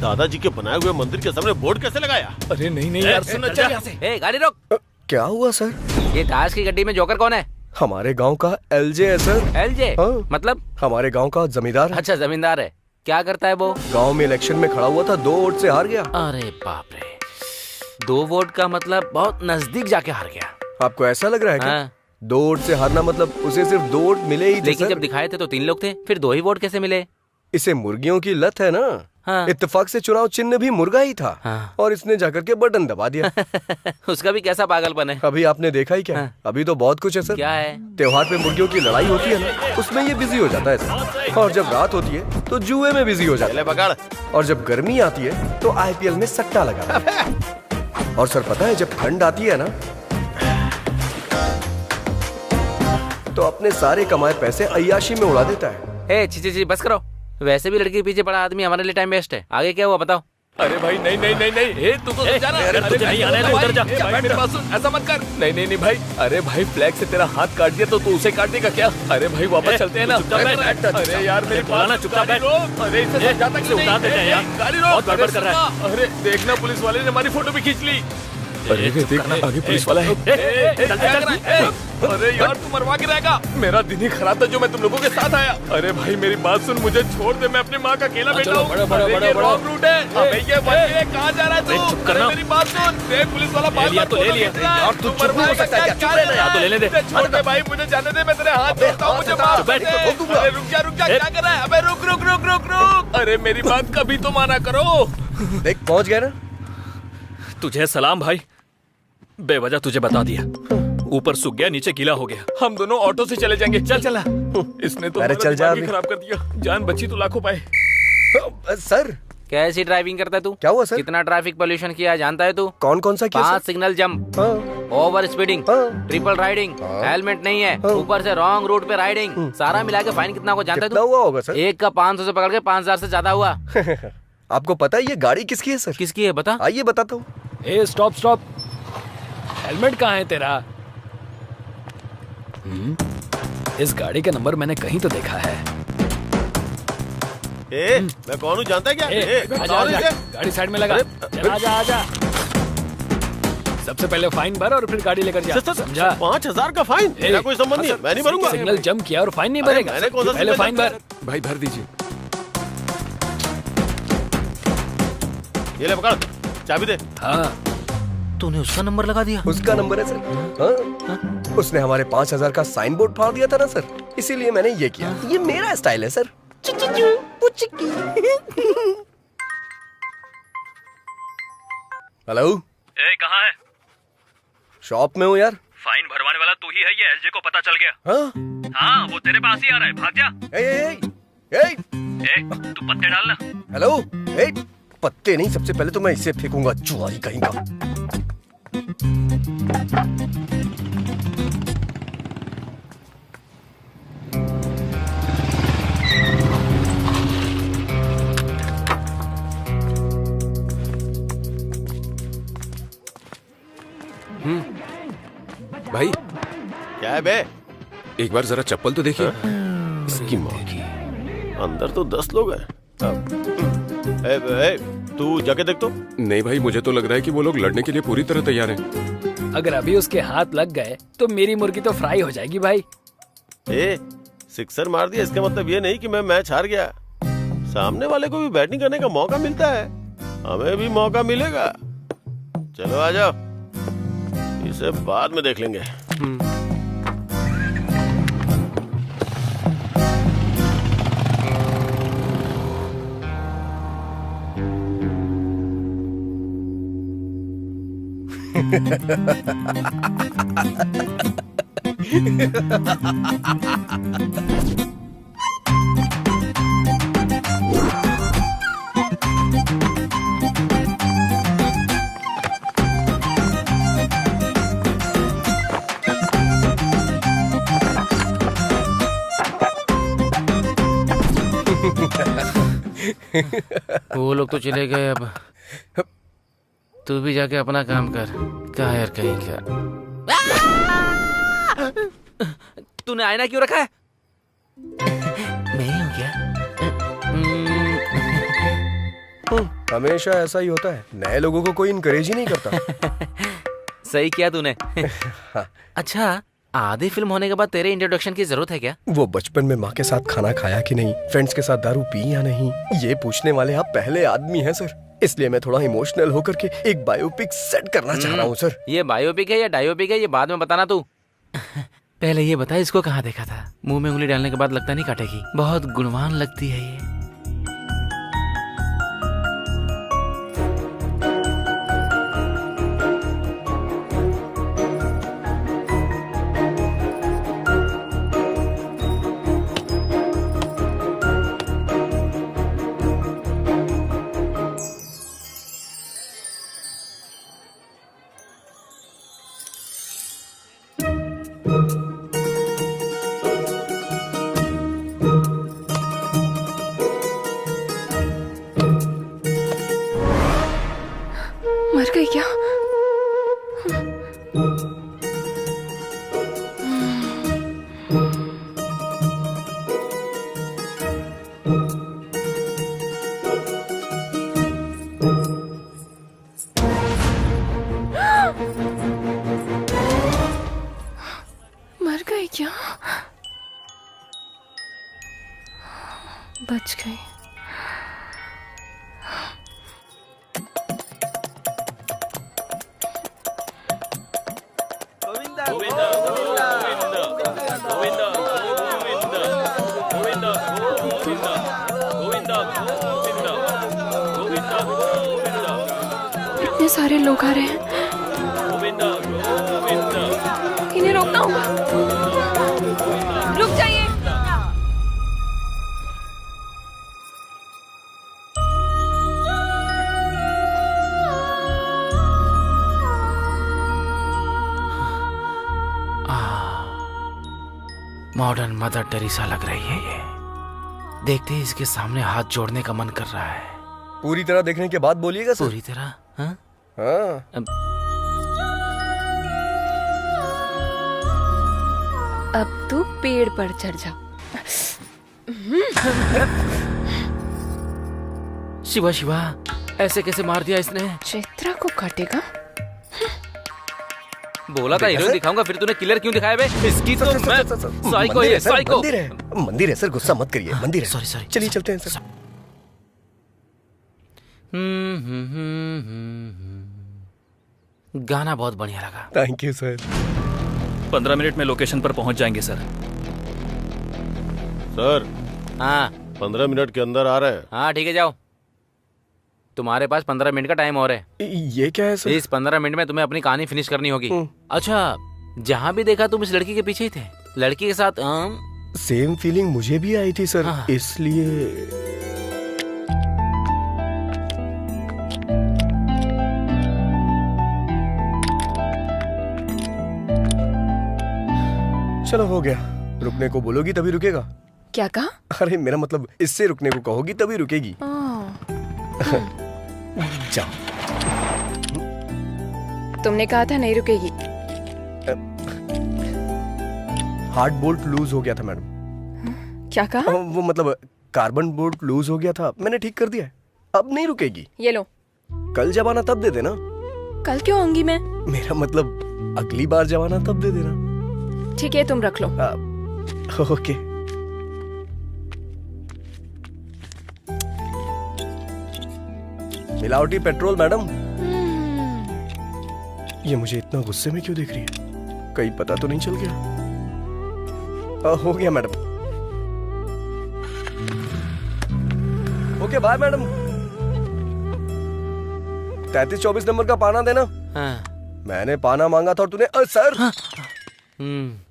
S5: दादाजी के बनाए हुए मंदिर के सामने बोर्ड कैसे लगाया?
S2: अरे नहीं यार, सुन अच्छा यहाँ से।
S13: ए, गाड़ी रोक।
S3: क्या हुआ सर?
S13: ये ताश की गड्डी में जोकर कौन है?
S3: हमारे गांव का एलजे है सर।
S13: एलजे?
S3: हाँ।
S13: मतलब?
S3: हमारे गांव का जमींदार है।
S13: अच्छा, जमींदार है। क्या करता है वो?
S3: गांव में इलेक्शन में खड़ा हुआ था, 2 वोट से हार गया।
S13: अरे बाप रे, 2 वोट का मतलब बहुत नजदीक जाके हार गया।
S3: आपको ऐसा लग रहा है क्या?
S13: हाँ।
S3: 2 वोट से हारना मतलब उसे सिर्फ 2 वोट मिले ही थे।
S13: लेकिन
S3: सर।
S13: जब दिखाए थे तो 3 लोग थे, फिर 2 ही वोट कैसे मिले?
S3: इसे मुर्गियों की लत है ना।
S13: हाँ।
S3: इत्तेफाक से चुनाव चिन्ह भी मुर्गा ही था।
S13: हाँ।
S3: और इसने जाकर के बटन दबा दिया।
S13: उसका भी कैसा पागलपन है।
S3: अभी आपने देखा ही क्या?
S13: हाँ।
S3: अभी तो बहुत कुछ है सर।
S13: क्या है?
S3: त्योहार पे मुर्गियों की लड़ाई होती है ना, उसमें ये बिजी हो जाता है सर। और जब रात होती है तो जुए में बिजी हो जाता है।
S5: पकड़।
S3: और जब गर्मी आती है तो IPL में सट्टा लगाता है। और सर पता है, जब ठंड आती है ना तो अपने सारे कमाए पैसे अय्याशी में उड़ा देता है।
S13: ची बस करो। वैसे भी लड़की के पीछे पड़ा आदमी हमारे लिए टाइम वेस्ट है। आगे क्या हुआ बताओ?
S2: अरे भाई नहीं, तू तो समझा ना। अरे तुझे नहीं आना है तो उधर जा। भाई मेरी बात सुन, ऐसा मत कर। नहीं भाई। अरे भाई, फ्लैग से तेरा हाथ काट दिया तो तू उसे काट देगा क्या? अरे भाई वापस चलते हैं ना। अरे यार मेरी बात ना, चुपचाप बैठ। अरे इसे समझाता कि नहीं? उतार देते हैं यार, गाड़ी रोक। बहुत गड़बड़ कर रहा है। अरे देखना, पुलिस वाले ने हमारी फोटो भी खींच ली। अरे देखना, आगे पुलिस वाला है। अरे यार, तू मरवा के रहेगा। मेरा दिन ही खराब था जो मैं तुम लोगों के साथ आया। अरे भाई मेरी बात सुन, मुझे छोड़ दे, मैं अपनी माँ का अकेला बेटा हूँ। ये रॉन्ग रूट है। ये कहाँ जा रहा है तू? चुप करना। मेरी बात सुन, देख पुलिस वाला बात ले लिया। तू चुप नहीं हो सकता क्या? चुप रहना, तो लेने दे। छोड़ दे भाई, मुझे जाने दे, मैं तेरे हाथ जोड़ता हूँ, मुझे माफ कर दे। अरे रुक जा, क्या कर रहा है? अबे रुक। अरे मेरी बात कभी तो माना करो।
S3: देख पहुँच गया ना।
S2: तुझे सलाम भाई, बेवजह तुझे बता दिया। ऊपर सूख गया, नीचे गीला हो गया। हम दोनों ऑटो से चले जाएंगे। चल। इसने तो
S3: चल जा,
S2: खराब कर दिया। जान बची तो लाखों पाए।
S3: सर
S13: कैसी ड्राइविंग करता है तू?
S3: क्या हुआ सर?
S13: कितना ट्रैफिक पोल्यूशन किया जानता है तू?
S3: कौन सा किया?
S13: 5 signal jump, over speeding, triple riding, helmet नहीं है, ऊपर से रॉन्ग रूट पे राइडिंग। सारा मिला के फाइन कितना को जानता है तू?
S3: हुआ होगा सर?
S13: एक का 500 से पकड़ के 5000 से ज्यादा हुआ।
S3: आपको पता है ये गाड़ी किसकी है सर?
S13: किसकी है बता?
S3: आइए बताता हूँ।
S2: ए स्टॉप। हेलमेट कहाँ है तेरा? इस गाड़ी का नंबर मैंने कहीं तो देखा है।
S5: मैं कौन हूँ जानता है क्या?
S2: आजा। गाड़ी साइड में लगा। आजा। सबसे पहले फाइन भर और फिर गाड़ी लेकर जा। समझा?
S5: 5000 का फाइन? मेरा कोई संबंध नहीं है, मैं नहीं भरूंगा।
S2: सिग्नल जंप किया और फाइन नहीं भरेगा? पहले फाइन भर।
S5: भाई भर दीजिए। ये ले पकड़, चाबी दे।
S2: हाँ।
S13: तूने उसका नंबर लगा दिया?
S3: उसका नंबर है सर। हाँ? उसने हमारे 5000 का साइन बोर्ड फाड़ दिया था ना सर, इसीलिए मैंने ये किया। ये मेरा स्टाइल है सर। हेलो,
S8: कहाँ है?
S3: शॉप में हूँ यार।
S8: फाइन भरवाने वाला तू ही है, ये एलजे को पता चल गया।
S3: हाँ,
S8: वो तेरे पास ही आ रहा है, भाग जा। तू पत्ते डालना।
S3: हेलो, पत्ते नहीं, सबसे पहले तो मैं इसे फेंकूंगा, जुआरी कहीं का।
S7: भाई
S5: क्या है बे?
S7: एक बार जरा चप्पल तो देखिए।
S5: इसकी माँ की, अंदर तो 10 लोग हैं। तू जाके देख तो।
S7: नहीं भाई, मुझे तो लग रहा है कि वो लोग लड़ने के लिए पूरी तरह तैयार हैं।
S2: अगर अभी उसके हाथ लग गए तो मेरी मुर्गी तो फ्राई हो जाएगी भाई।
S5: सिक्सर मार दिया इसका मतलब ये नहीं कि मैं मैच हार गया। सामने वाले को भी बैटिंग करने का मौका मिलता है, हमें भी मौका मिलेगा। चलो आ जाओ, इसे बाद में देख लेंगे।
S13: वो लोग तो चले गए, अब तू भी जाके अपना काम कर। क्या यार कहीं क्या? तूने आईना क्यों रखा है? मैं हूँ क्या?
S3: हमेशा ऐसा ही होता है, नए लोगों को कोई इनकरेज ही नहीं करता।
S8: सही किया तूने। अच्छा, आधी फिल्म होने के बाद तेरे इंट्रोडक्शन की जरूरत है क्या?
S3: वो बचपन में माँ के साथ खाना खाया कि नहीं, फ्रेंड्स के साथ दारू पी या नहीं, ये पूछने वाले आप पहले आदमी हैं सर। इसलिए मैं थोड़ा इमोशनल होकर के एक बायोपिक सेट करना चाह रहा हूँ सर।
S8: ये बायोपिक है या डायोपिक है ये बाद में बताना तू। पहले ये बता इसको कहाँ देखा था? मुंह में उंगली डालने के बाद लगता नहीं काटेगी। बहुत गुणवान लगती है ये।
S1: मर गई क्या? मर गई क्या? बच गई। इतने सारे लोग आ रहे हैं, इन्हें रोकना होगा। रुक जाइए।
S8: मॉडर्न मदर टेरेसा लग रही है ये। देखते ही इसके सामने हाथ जोड़ने का मन कर रहा है।
S3: पूरी तरह देखने के बाद बोलिएगा सर।
S8: पूरी तरह? हाँ?
S3: हाँ।
S1: अब तू पेड़ पर चढ़ जा।
S8: शिवा शिवा, ऐसे कैसे मार दिया इसने?
S1: चित्रा को काटेगा?
S8: बोला था हीरो दिखाऊंगा, फिर तूने किलर क्यों दिखाया बे? इसकी तो मैं साइको है, साइको।
S3: मंदिर है सर, गुस्सा मत करिए, मंदिर है।
S8: सॉरी सॉरी,
S3: चलिए चलते हैं सर।
S8: गाना बहुत बढ़िया लगा।
S3: Thank you sir.
S14: 15 मिनट में लोकेशन पर पहुंच जाएंगे सर।
S5: सर।
S8: हाँ
S5: 15 मिनट के अंदर आ रहे हैं।
S8: हाँ ठीक है, जाओ। तुम्हारे पास 15 मिनट का टाइम और है।
S3: ये क्या है सर?
S8: इस 15 मिनट में तुम्हें अपनी कहानी फिनिश करनी होगी। अच्छा, जहाँ भी देखा तुम इस लड़की के पीछे ही थे। लड़की के साथ
S3: सेम फीलिंग मुझे भी आई थी सर। हाँ। इसलिए चलो हो गया। रुकने को बोलोगी तभी रुकेगा।
S1: क्या कहा?
S3: अरे मेरा मतलब इससे रुकने को कहोगी तभी रुकेगी। जाओ।
S1: तुमने कहा था नहीं रुकेगी।
S3: हार्ड बोल्ट लूज हो गया था मैडम।
S1: क्या कहा?
S3: वो मतलब कार्बन बोल्ट लूज हो गया था, मैंने ठीक कर दिया है, अब नहीं रुकेगी।
S1: ये लो।
S3: कल जब आना तब दे देना।
S1: कल क्यों आऊंगी मैं?
S3: मेरा मतलब अगली बार जब आना तब दे देना।
S1: ठीक है, तुम रख लो।
S3: ओके। मिलावटी पेट्रोल मैडम। ये मुझे इतना गुस्से में क्यों देख रही है? कहीं पता तो नहीं चल गया? हो गया madam. Okay bye madam. 3324 number का पाना देना। मैंने पाना मांगा था और तूने सर।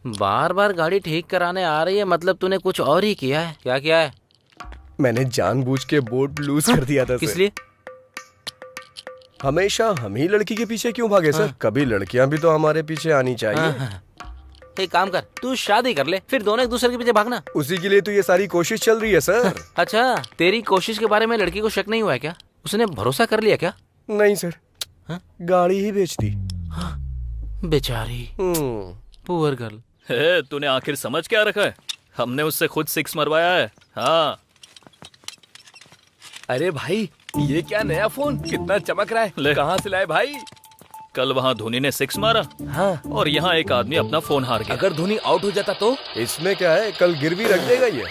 S8: बार बार गाड़ी ठीक कराने आ रही है, मतलब तूने कुछ और ही किया है। क्या किया है?
S3: मैंने जानबूझ के बोर्ड लूज कर दिया था।
S8: किस लिए?
S3: हमेशा हम ही लड़की के पीछे क्यों भागे सर? कभी लड़कियां भी तो हमारे पीछे आनी चाहिए।
S8: एक काम कर, तू शादी कर ले, फिर दोनों एक दूसरे के पीछे भागना।
S3: उसी के लिए तो ये सारी कोशिश चल रही है सर।
S8: अच्छा, तेरी कोशिश के बारे में लड़की को शक नहीं हुआ है क्या? उसने भरोसा कर लिया क्या?
S3: नहीं सर। गाड़ी ही बेच दी।
S8: बेचारी पुअर गर्ल।
S14: तूने आखिर समझ क्या रखा है? हमने उससे खुद 6 मरवाया है। हाँ।
S10: अरे भाई, ये क्या नया फोन, कितना चमक रहा है, कहाँ से लाए भाई?
S14: कल वहाँ धोनी ने 6 मारा।
S10: हाँ।
S14: और यहाँ एक आदमी अपना फोन हार गया।
S10: अगर धोनी आउट हो जाता तो?
S3: इसमें क्या है, कल गिरवी रख देगा ये।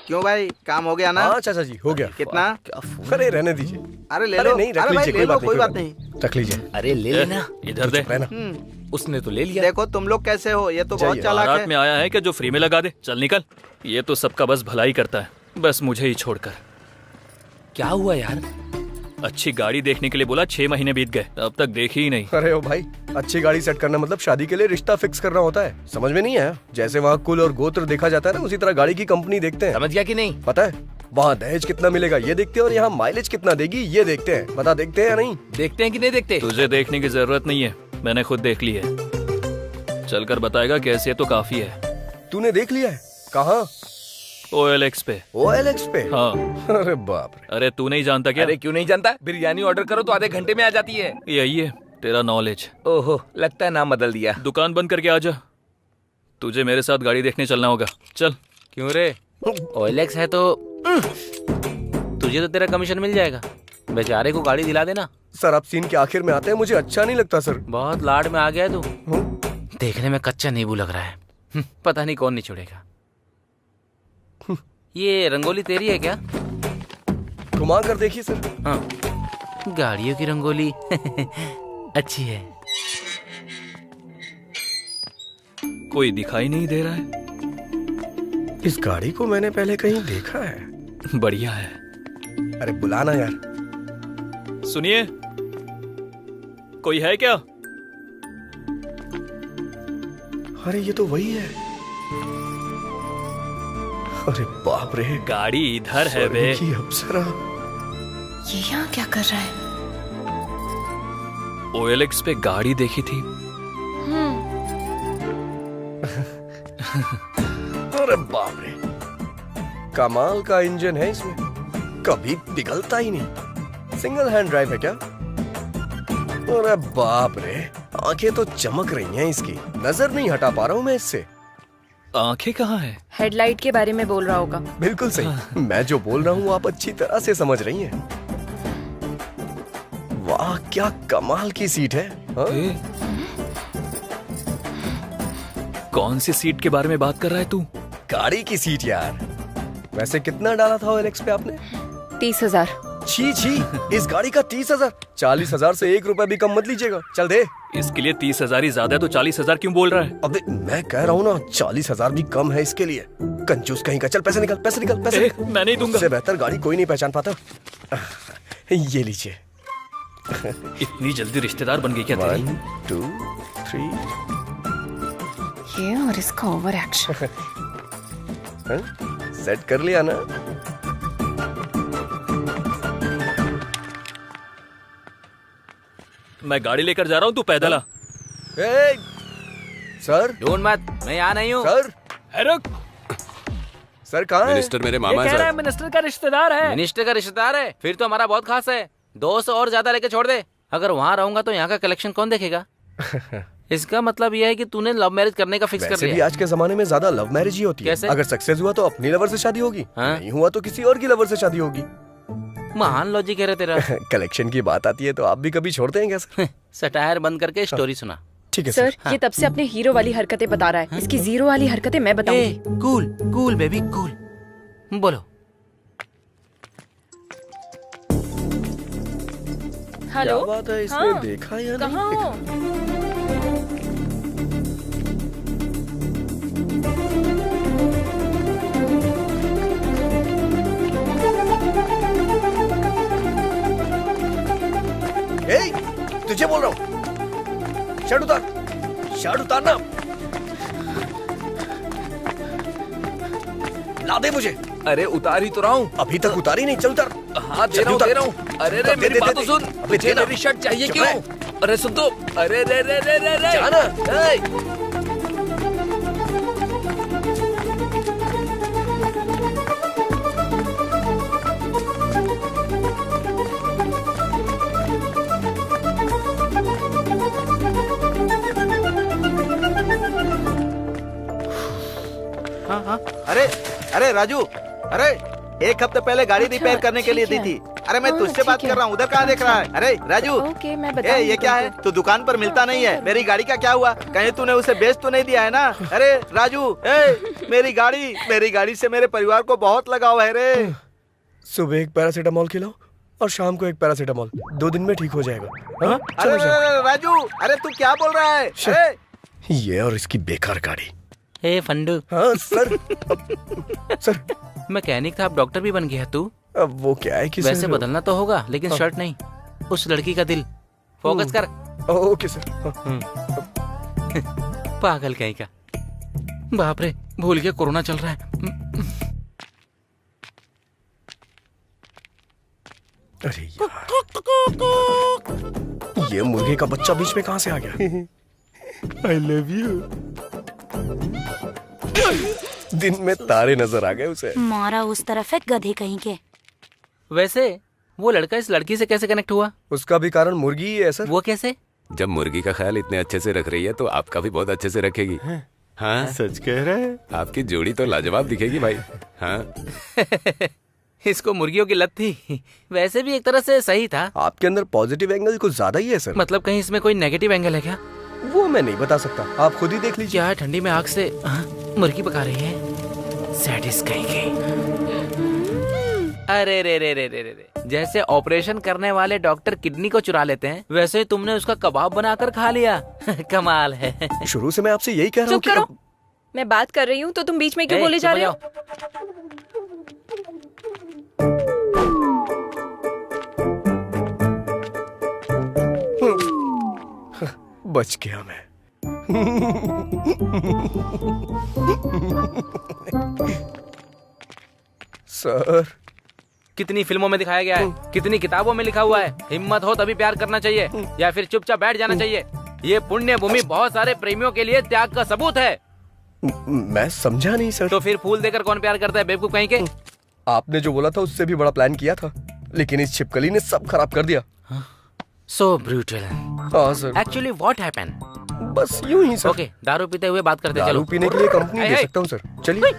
S9: क्यों भाई, काम हो गया ना?
S3: हाँ चाचा जी हो गया।
S9: कितना?
S3: अरे रहने दीजिए।
S9: अरे ले लो।
S3: नहीं रख लीजिए, कोई बात नहीं। रख लीजिए।
S10: अरे ले लेना।
S14: इधर दे।
S10: उसने तो ले लिया।
S9: देखो तुम लोग कैसे हो, ये तो बहुत चालाक है।
S14: रात में आया है कि जो फ्री में लगा दे। चल निकल। ये तो सबका बस भलाई करता है, बस मुझे ही छोड़कर।
S10: क्या हुआ यार?
S14: अच्छी गाड़ी देखने के लिए बोला, 6 महीने बीत गए, अब तक देखी ही नहीं।
S3: अरे ओ भाई, अच्छी गाड़ी सेट करना मतलब शादी के लिए रिश्ता फिक्स करना होता है, समझ में नहीं आया? जैसे वहाँ कुल और गोत्र देखा जाता है ना, उसी तरह गाड़ी की कंपनी देखते हैं।
S10: समझ गया कि नहीं?
S3: पता है, वहाँ दहेज कितना मिलेगा ये देखते हैं, और यहाँ माइलेज कितना देगी ये देखते हैं। बता, देखते हैं या नहीं?
S10: देखते हैं कि नहीं देखते?
S14: तुझे देखने की जरूरत नहीं है, मैंने खुद देख ली है। चलकर बताएगा कैसे, तो काफी है।
S3: तूने देख लिया है? कहाँ?
S14: OLX पे।
S3: OLX पे?
S14: हाँ।
S3: अरे बाप रे।
S14: अरे तू नहीं जानता क्या?
S10: अरे क्यों नहीं जानता, बिरयानी ऑर्डर करो तो आधे घंटे में आ जाती है।
S14: यही है तेरा नॉलेज।
S10: ओहो, लगता है नाम बदल दिया।
S14: दुकान बंद करके आ जा, तुझे मेरे साथ गाड़ी देखने चलना होगा। चल।
S13: क्यों रे? OLX है तो तुझे तो तेरा कमीशन मिल जाएगा। बेचारे को गाड़ी दिला देना।
S3: सर आप सीन के आखिर में आते हैं, मुझे अच्छा नहीं लगता सर।
S13: बहुत लाड में आ गया है तू। देखने में कच्चा नींबू लग रहा है, पता नहीं कौन नहीं छोड़ेगा। ये रंगोली तेरी है क्या?
S3: घुमा कर देखिए सर।
S13: हाँ, गाड़ियों की रंगोली अच्छी है।
S14: कोई दिखाई नहीं दे रहा है।
S3: इस गाड़ी को मैंने पहले कहीं देखा है।
S14: बढ़िया है।
S3: अरे बुलाना यार।
S14: सुनिए, कोई है क्या?
S3: अरे ये तो वही है। अरे बाप रे,
S14: गाड़ी इधर है बे।
S3: अप्सरा
S1: ये यहाँ क्या कर रहा है?
S14: OLX पे गाड़ी देखी थी।
S3: अरे बाप रे, कमाल का इंजन है इसमें, कभी पिघलता ही नहीं। सिंगल हैंड ड्राइव है क्या? अरे बाप रे, आंखें तो चमक रही हैं इसकी, नजर नहीं हटा पा रहा हूँ मैं इससे।
S14: आंखें कहाँ है?
S1: हेडलाइट के बारे में बोल रहा होगा।
S3: बिल्कुल सही। मैं जो बोल रहा हूँ आप अच्छी तरह से समझ रही हैं। वाह क्या कमाल की सीट है।
S14: कौन सी सीट के बारे में बात कर रहा है तू?
S3: गाड़ी की सीट यार। वैसे कितना डाला था OLX पे आपने?
S1: 30,000।
S3: छी छी, इस गाड़ी का 30,000? 40,000 से 1 रुपया भी कम मत लीजिएगा। चल दे।
S14: इसके लिए 30,000 ही ज्यादा है, तो 40,000 क्यों बोल रहा है?
S3: अबे मैं कह रहा हूँ ना, 40,000 भी कम है इसके लिए। कंजूस कहीं का। चल पैसे निकल, पैसे निकल, पैसे निकल।
S14: मैं नहीं दूंगा।
S3: इससे बेहतर गाड़ी कोई नहीं पहचान पाता। ये लीजिए।
S14: इतनी जल्दी रिश्तेदार बन गई क्या तेरी?
S3: 1 2 3।
S1: ये और इसका ओवर एक्शन।
S3: सेट कर लिया ना?
S14: मैं गाड़ी लेकर जा रहा हूँ, तू पैदल आ।
S3: सर
S13: ढूंढ मत, मैं यहाँ नहीं हूँ।
S3: सर
S14: रुक।
S3: सर कहाँ है?
S7: मिनिस्टर मेरे मामा है सर।
S13: मिनिस्टर का रिश्तेदार है। मिनिस्टर का रिश्तेदार है, फिर तो हमारा बहुत खास है। 200 और ज्यादा लेके छोड़ दे। अगर वहाँ रहूंगा तो यहाँ का कलेक्शन कौन देखेगा? इसका मतलब यह है कि तूने लव मैरिज करने का फिक्स कर लिया।
S3: भी आज के जमाने में ज्यादा लव मैरिज ही होती है।
S13: कैसे?
S3: अगर सक्सेस हुआ तो अपनी लवर से शादी होगी, नहीं हुआ तो किसी और की लवर से शादी होगी।
S13: महान लॉजिक है तेरा।
S3: कलेक्शन की बात आती है तो आप भी कभी छोड़ते हैं क्या सर?
S13: सटायर बंद करके स्टोरी सुना।
S3: ठीक है
S1: सर। ये तब से अपने हीरो वाली हरकतें बता रहा है। इसकी जीरो वाली हरकतें मैं बताऊंगी।
S13: Cool cool baby cool. बोलो।
S1: हेलो,
S3: क्या बात है, इसने देखा या
S1: कहाँ हो?
S3: तुझे बोल रहा हूँ, शर्ट उतार, शर्ट उतारना। ला दे मुझे।
S10: अरे उतार ही तो रहा हूँ।
S3: अभी तक उतारी नहीं, चल उतार।
S10: हाँ दे रहा हूँ। अरे रे मेरी बात तो सुन, मुझे मेरी शर्ट चाहिए क्यों? अरे सुन तो, अरे रे रे रे रे रे
S3: जाना।
S9: हाँ हाँ। अरे अरे राजू, अरे 1 हफ्ते पहले गाड़ी रिपेयर करने के लिए दी थी। अरे मैं तुझसे बात कर रहा हूँ, उधर कहाँ देख रहा है? अरे राजू,
S1: ओके मैं
S9: ए,
S1: बताऊंगी
S9: ये क्या है?
S1: तुमको।
S9: तू दुकान पर मिलता नहीं है। मेरी गाड़ी का क्या हुआ? कहीं तूने उसे बेच तो नहीं दिया है ना? अरे राजू, मेरी गाड़ी से मेरे परिवार को बहुत लगाव है रे।
S3: सुबह एक पैरासीटामोल खिलाओ और शाम को एक पैरासीटामोल, 2 दिन में ठीक हो जाएगा। हाँ?
S9: अरे राजू, अरे तू क्या बोल रहा है? अरे
S3: ये और इसकी बेकार गाड़ी।
S13: ए फंडू।
S3: हाँ सर। सर
S13: मैकेनिक था, अब डॉक्टर भी बन गया तू।
S3: अब वो क्या है कि
S13: वैसे
S3: सर,
S13: बदलना तो होगा, लेकिन शर्ट नहीं, उस लड़की का दिल। फोकस कर।
S3: Okay sir.
S13: पागल कहीं का। बाप रे, भूल गया कोरोना चल रहा है।
S3: अरे यार, ये मुर्गे का बच्चा बीच में कहाँ से आ गया? I love you. दिन में तारे नजर आ गए उसे।
S4: मारा उस तरफ है गधे कहीं के।
S13: वैसे वो लड़का इस लड़की से कैसे कनेक्ट हुआ?
S3: उसका भी कारण मुर्गी ही है सर।
S13: वो कैसे?
S7: जब मुर्गी का ख्याल इतने अच्छे से रख रही है तो आपका भी बहुत अच्छे से रखेगी। हाँ
S5: सच कह रहे हैं।
S7: आपकी जोड़ी तो लाजवाब दिखेगी भाई। हाँ
S13: इसको मुर्गियों की लत थी। वैसे भी एक तरह से सही था।
S3: आपके अंदर पॉजिटिव एंगल कुछ ज्यादा ही है सर।
S13: मतलब कहीं इसमें कोई नेगेटिव एंगल है क्या?
S3: वो मैं नहीं बता सकता, आप खुद ही देख लीजिए।
S13: क्या ठंडी में आग से मुर्गी पका रही है? सैडिस्ट कहीं की। अरे रे रे रे रे रे, जैसे ऑपरेशन करने वाले डॉक्टर किडनी को चुरा लेते हैं, वैसे तुमने उसका कबाब बनाकर खा लिया। कमाल है।
S3: शुरू से मैं आपसे यही कह रहा हूँ
S1: चुप करो। मैं बात कर रही हूँ तो तुम बीच में क्यों बोले जा रहे हो?
S3: बच गया मैं। सर,
S13: कितनी फिल्मों में दिखाया गया है, कितनी किताबों में लिखा हुआ है, हिम्मत हो तभी प्यार करना चाहिए या फिर चुपचाप बैठ जाना चाहिए। ये पुण्य भूमि बहुत सारे प्रेमियों के लिए त्याग का सबूत है।
S3: मैं समझा नहीं सर।
S13: तो फिर फूल देकर कौन प्यार करता है, बेवकूफ कहीं के?
S3: आपने जो बोला था उससे भी बड़ा प्लान किया था, लेकिन इस छिपकली ने सब खराब कर दिया।
S13: सो ब्रूटल।
S3: हाँ सर।
S13: Actually what happened?
S3: बस यूं ही सर।
S13: ओके, दारू पीते हुए बात करते।
S3: दारू
S13: चलो
S3: पीने के लिए कंपनी दे सकता हूँ सर। चलिए।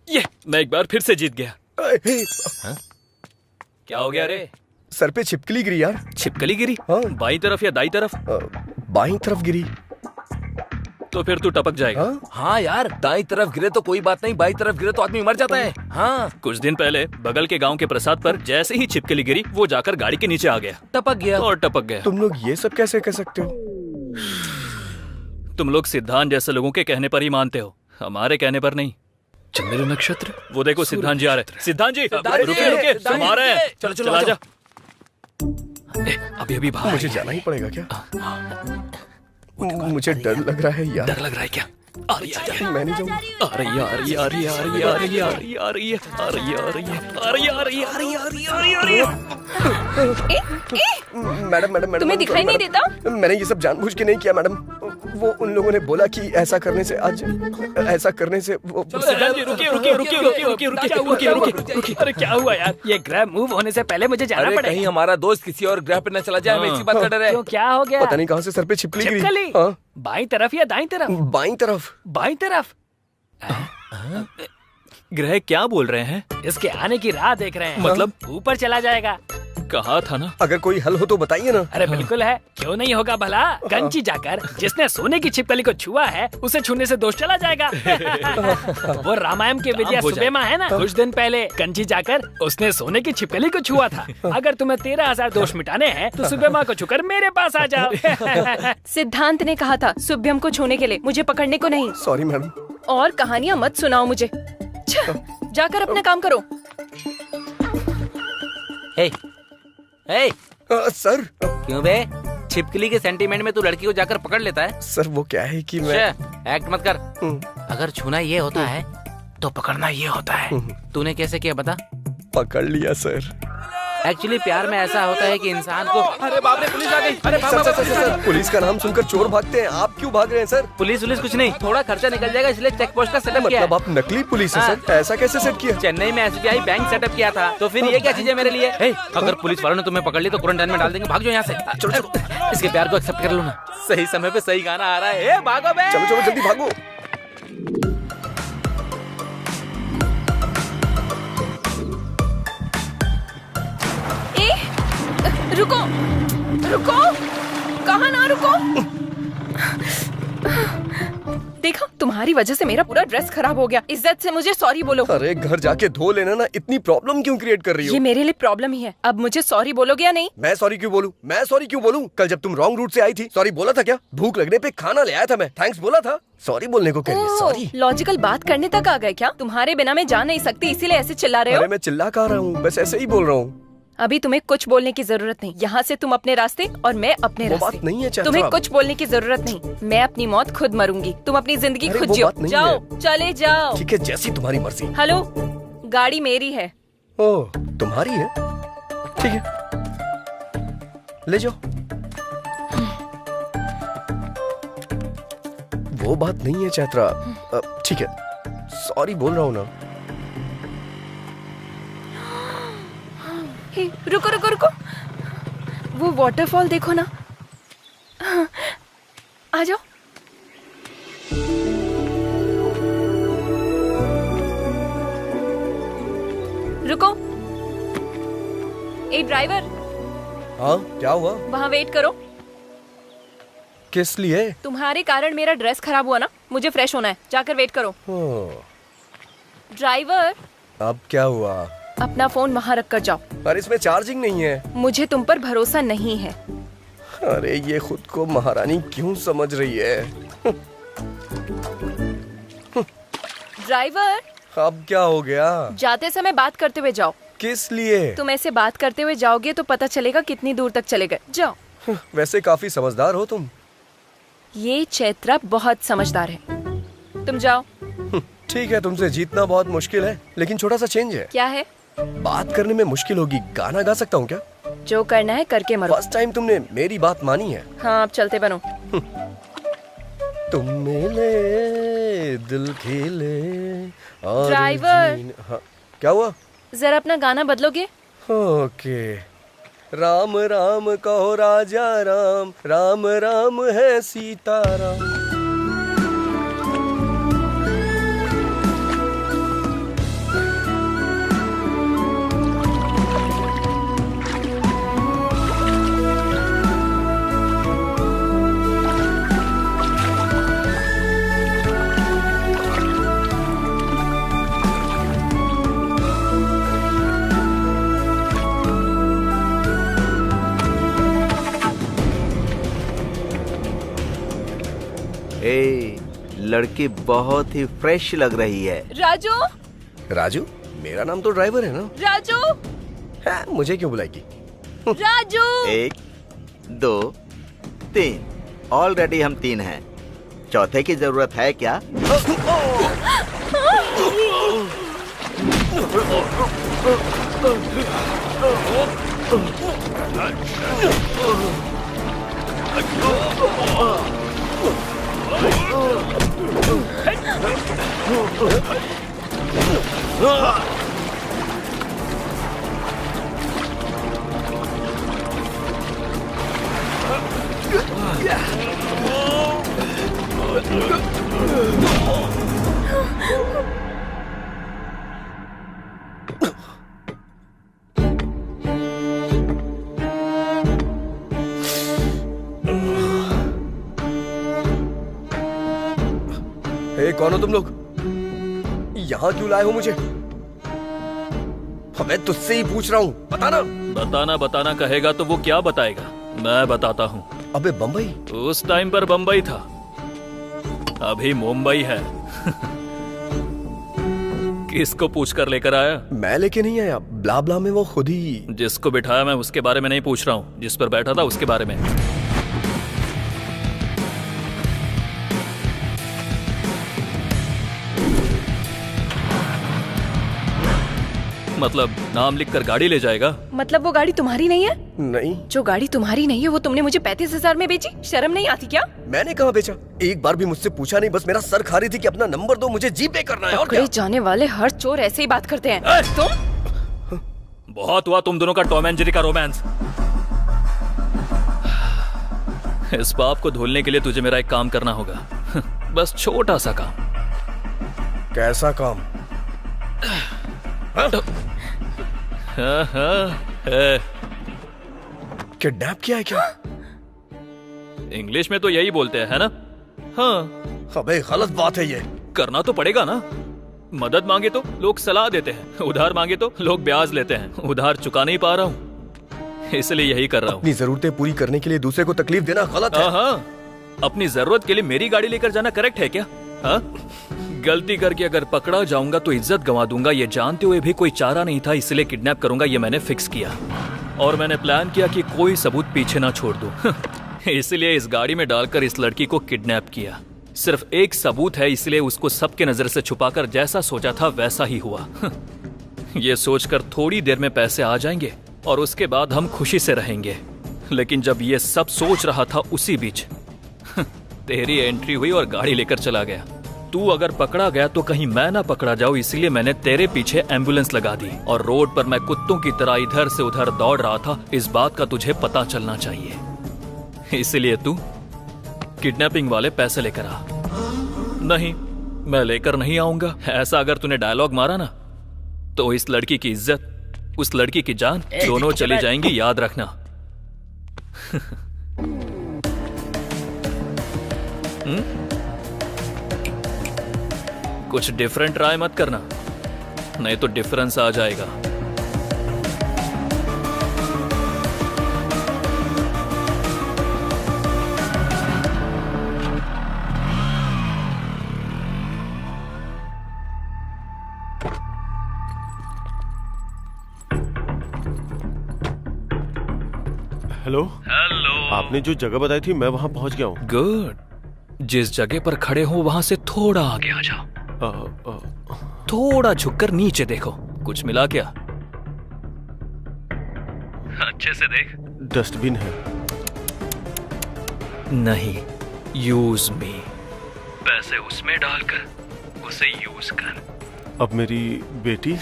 S14: ये मैं एक बार फिर से जीत गया। क्या हो गया रे?
S3: सर पे छिपकली गिरी यार।
S14: छिपकली गिरी?
S3: हाँ।
S14: बाई तरफ या दाई तरफ?
S3: बाई तरफ गिरी।
S14: तो फिर तू टपक जाएगा।
S10: हाँ यार, दाई तरफ गिरे तो कोई बात नहीं, बाई तरफ गिरे तो आदमी मर जाता है। हाँ।
S14: कुछ दिन पहले बगल के गांव के प्रसाद पर जैसे ही छिपकली गिरी, वो जाकर गाड़ी के नीचे आ गया,
S10: टपक गया
S14: और टपक गया।
S3: तुम लोग ये सब कैसे कह सकते हो?
S14: तुम लोग सिद्धांत जैसे लोगों के कहने पर ही मानते हो, हमारे कहने पर नहीं।
S10: चंद्र नक्षत्र।
S14: वो देखो सिद्धांत जी आ रहे। सिद्धांत जी रुके रुके, हम आ रहे हैं।
S10: चलो
S14: चला जा। अभी अभी बाहर
S3: मुझे जाना ही पड़ेगा क्या? मुझे डर लग रहा है यार।
S14: डर लग रहा है क्या? आ रही है।
S3: मैं नहीं जाऊंगा।
S14: आ रही है, आ रही है, आ रही है, आ रही है, आ रही है, आ रही है, आ रही है, आ रही है, आ रही है, आ रही है, आ रही है, आ रही है, आ रही है, आ रही है, आ रही है।
S3: मैडम मैडम मैडम,
S1: तुम्हें दिखाई नहीं देता?
S3: मैंने ये सब जानबूझ के नहीं किया मैडम। वो उन लोगों ने बोला कि ऐसा करने से आज ऐसा करने से वो।
S14: सिद्धांत जी रुकिए रुकिए रुकिए रुकिए रुकिए रुकिए रुकिए रुकिए रुकिए। अरे क्या हुआ यार? ये ग्रह मूव होने से पहले मुझे जाना
S10: अरे
S14: पड़ेगा।
S10: कहीं हमारा दोस्त किसी और ग्रह पे न चला जाए, हमें इसी बात का डर है।
S14: क्यों, क्या हो गया?
S3: पता नहीं कहाँ से सर पे छिपकली गिरी।
S14: छिपकली?
S3: हाँ।
S14: बाईं तरफ या दाईं तरफ?
S3: बाईं तरफ।
S14: बाईं तरफ? ग्रह क्या बोल रहे हैं? इसके आने की राह देख रहे हैं। मतलब ऊपर चला जाएगा। कहा था ना।
S3: अगर कोई हल हो तो बताइए ना।
S14: अरे बिल्कुल है, क्यों नहीं होगा भला। कंची जाकर जिसने सोने की छिपकली को छुआ है, उसे छूने से दोष चला जाएगा। वो रामायण के विजय सुबेमा है ना, कुछ दिन पहले कंची जाकर उसने सोने की छिपकली को छुआ था। अगर तुम्हें 13,000 दोष मिटाने हैं तो सुबेमा को छूकर मेरे पास आ जाओ।
S1: सिद्धांत ने कहा था सुभ्यम को छूने के लिए, मुझे पकड़ने को नहीं।
S3: Sorry madam.
S1: और कहानियाँ मत सुनाओ मुझे। जाकर अपना काम करो।
S13: ए,
S3: सर।
S13: क्यों बे? छिपकली के सेंटीमेंट में तू लड़की को जाकर पकड़ लेता है?
S3: सर वो क्या है कि मैं
S13: एक्ट मत कर। अगर छूना ये होता है तो पकड़ना ये होता है। तूने कैसे किया बता?
S3: पकड़ लिया सर।
S13: एक्चुअली प्यार में ऐसा होता है कि इंसान को।
S10: अरे बाप रे, पुलिस आ गई। अरे
S3: सर, पुलिस का नाम सुनकर चोर भागते हैं, आप क्यों भाग रहे हैं सर?
S13: पुलिस कुछ नहीं, थोड़ा खर्चा निकल जाएगा इसलिए चेक पोस्ट का सेटअप किया है।
S3: मतलब आप नकली पुलिस है सर? ऐसा कैसे सेट किया?
S13: चेन्नई में SBI बैंक सेटअप किया था, तो फिर ये क्या चीज है मेरे लिए? अगर पुलिस वालों ने तुम्हें पकड़ ली तो क्वारंटाइन में डाल देंगे। भाग जाओ यहाँ से। चलो इसके प्यार को एक्सेप्ट कर लो ना। सही समय पे सही गाना आ रहा है। भागो बे।
S3: चलो जल्दी भागो।
S1: रुको रुको, कहाँ ना रुको। देखा, तुम्हारी वजह से मेरा पूरा ड्रेस खराब हो गया। इज्जत से मुझे सॉरी बोलो।
S3: अरे घर जाके धो लेना ना, इतनी प्रॉब्लम क्यों क्रिएट कर रही हो?
S1: ये मेरे लिए प्रॉब्लम ही है। अब मुझे सॉरी बोलोगे या नहीं?
S3: मैं सॉरी क्यों बोलूं? मैं सॉरी क्यों बोलूं? कल जब तुम रॉन्ग रूट से आई थी सॉरी बोला था क्या? भूख लगने पे खाना ले आया था मैं, थैंक्स बोला था। सॉरी बोलने को कह रही है? सॉरी
S1: लॉजिकल बात करने तक आ गए क्या? तुम्हारे बिना मैं जा नहीं सकती, इसीलिए ऐसे चिल्ला रहे हो?
S3: अरे मैं चिल्ला कहाँ रहा हूँ, बस ऐसे ही बोल रहा हूँ।
S1: अभी तुम्हें कुछ बोलने की जरूरत नहीं। यहाँ से तुम अपने रास्ते और मैं अपने
S3: वो
S1: रास्ते।
S3: बात नहीं है चैत्रा।
S1: तुम्हें कुछ बोलने की जरूरत नहीं। मैं अपनी मौत खुद मरूंगी, तुम अपनी जिंदगी
S3: अरे
S1: खुद
S3: वो
S1: जियो।
S3: बात नहीं
S1: जाओ,
S3: है।
S1: चले जाओ।
S3: ठीक है, जैसी तुम्हारी मर्जी।
S1: हेलो, गाड़ी मेरी है।
S3: ओह, तुम्हारी है? ठीक है, ले जाओ। वो बात नहीं है चैत्रा। ठीक है, सॉरी बोल रहा हूँ ना।
S1: हे, रुको रुको रुको, वो वाटरफॉल देखो ना। आ जाओ। रुको। ए ड्राइवर।
S3: हाँ, क्या हुआ?
S1: वहाँ वेट करो।
S3: किस लिए?
S1: तुम्हारे कारण मेरा ड्रेस खराब हुआ ना, मुझे फ्रेश होना है, जाकर वेट करो। ड्राइवर।
S3: अब क्या हुआ?
S1: अपना फोन वहाँ रख कर जाओ।
S3: पर इसमें चार्जिंग नहीं है।
S1: मुझे तुम पर भरोसा नहीं है।
S3: अरे ये खुद को महारानी क्यों समझ रही है?
S1: ड्राइवर।
S3: अब क्या हो गया?
S1: जाते समय बात करते हुए जाओ।
S3: किस लिए?
S1: तुम ऐसे बात करते हुए जाओगे तो पता चलेगा कितनी दूर तक चले गए। जाओ।
S3: वैसे काफी समझदार हो तुम।
S1: ये चैत्रा बहुत समझदार है। तुम जाओ।
S3: ठीक है, तुमसे जीतना बहुत मुश्किल है, लेकिन छोटा सा चेंज है।
S1: क्या है?
S3: बात करने में मुश्किल होगी, गाना गा सकता हूँ क्या?
S1: जो करना है करके मरो।
S3: फर्स्ट टाइम तुमने मेरी बात मानी है।
S1: हाँ, अब चलते बनो।
S3: तुम मिले दिल खिले और
S1: ड्राइवर।
S3: हाँ, क्या हुआ?
S1: जरा अपना गाना बदलोगे?
S3: ओके। राम राम कहो राजा राम, राम राम है सीताराम।
S9: लड़की बहुत ही फ्रेश लग रही है।
S1: राजू।
S3: राजू? मेरा नाम तो ड्राइवर है ना।
S1: राजू।
S3: है, मुझे क्यों बुलाएगी?
S1: राजू।
S9: 1 2 3, ऑलरेडी हम 3 हैं। चौथे की जरूरत है क्या?
S3: कौन हो तुम लोग? यहाँ क्यों लाए हो मुझे? मैं तुझसे ही पूछ रहा हूँ, बताना।
S8: बताना कहेगा तो वो क्या बताएगा? मैं बताता हूँ।
S3: अबे बम्बई?
S8: उस टाइम पर बम्बई था, अभी मुंबई है। किसको पूछ कर लेकर आया?
S3: मैं लेके नहीं आया, ब्ला ब्ला में वो खुद ही।
S8: जिसको बिठाया मैं उसके बारे में नहीं पूछ रहा हूँ, जिस पर बैठा था उसके बारे में। मतलब नाम लिखकर गाड़ी ले जाएगा?
S1: मतलब वो गाड़ी तुम्हारी नहीं है?
S3: नहीं।
S1: जो गाड़ी तुम्हारी नहीं है वो तुमने मुझे 35,000 में बेची? शर्म नहीं आती क्या?
S3: मैंने कहाँ बेचा? एक बार भी मुझसे पूछा नहीं, बस मेरा सर खा रही थी कि अपना नंबर दो, मुझे जीपे करना है। और क्या?
S1: जाने वाले हर चोर ऐसे ही बात करते हैं। तुम?
S8: बहुत हुआ तुम दोनों का टॉम एंड जेरी का रोमांस। इस पाप को धुलने के लिए तुझे मेरा एक काम करना होगा। बस छोटा सा काम।
S3: कैसा काम? किडनैप किया है क्या?
S8: इंग्लिश में तो यही बोलते हैं, है ना? हाँ।
S3: अबे गलत बात है ये।
S8: करना तो पड़ेगा ना। मदद मांगे तो लोग सलाह देते हैं, उधार मांगे तो लोग ब्याज लेते हैं। उधार चुका नहीं पा रहा हूँ, इसलिए यही कर रहा हूँ।
S3: अपनी जरूरतें पूरी करने के लिए दूसरे को तकलीफ देना गलत है।
S8: हाँ, अपनी जरूरत के लिए मेरी गाड़ी लेकर जाना करेक्ट है क्या? हाँ, गलती करके अगर पकड़ा जाऊंगा तो इज्जत गंवा दूंगा। ये जानते हुए भी कोई चारा नहीं था, इसलिए किडनैप करूंगा ये मैंने फिक्स किया। और मैंने प्लान किया कि कोई सबूत पीछे ना छोड़ दूं। इसलिए इस गाड़ी में डालकर इस लड़की को किडनैप किया। सिर्फ एक सबूत है, इसलिए उसको सबके नजर से छुपाकर जैसा सोचा था वैसा ही हुआ। ये सोचकर थोड़ी देर में पैसे आ जाएंगे और उसके बाद हम खुशी से रहेंगे। लेकिन जब ये सब सोच रहा था उसी बीच तेरी एंट्री हुई और गाड़ी लेकर चला गया। तू अगर पकड़ा गया तो कहीं मैं ना पकड़ा जाऊं, इसलिए मैंने तेरे पीछे एम्बुलेंस लगा दी। और रोड पर मैं कुत्तों की तरह इधर से उधर दौड़ रहा था। इस बात का तुझे पता चलना चाहिए, इसलिए तू किडनैपिंग वाले पैसे लेकर आ। नहीं, मैं लेकर नहीं आऊंगा। ऐसा अगर तूने डायलॉग मारा ना तो इस लड़की की इज्जत, उस लड़की की जान दोनों चली जाएंगी, याद रखना। कुछ डिफरेंट ट्राई मत करना, नहीं तो डिफरेंस आ जाएगा।
S5: हेलो।
S8: हेलो।
S5: आपने जो जगह बताई थी मैं वहां पहुंच गया हूँ।
S8: गुड। जिस जगह पर खड़े हो वहां से थोड़ा आगे आ जाओ। थोड़ा झुककर नीचे देखो, कुछ मिला क्या? अच्छे से देख।
S5: डस्टबिन है।
S8: नहीं, यूज मी। पैसे उसमें डालकर उसे यूज कर।
S5: अब मेरी बेटी?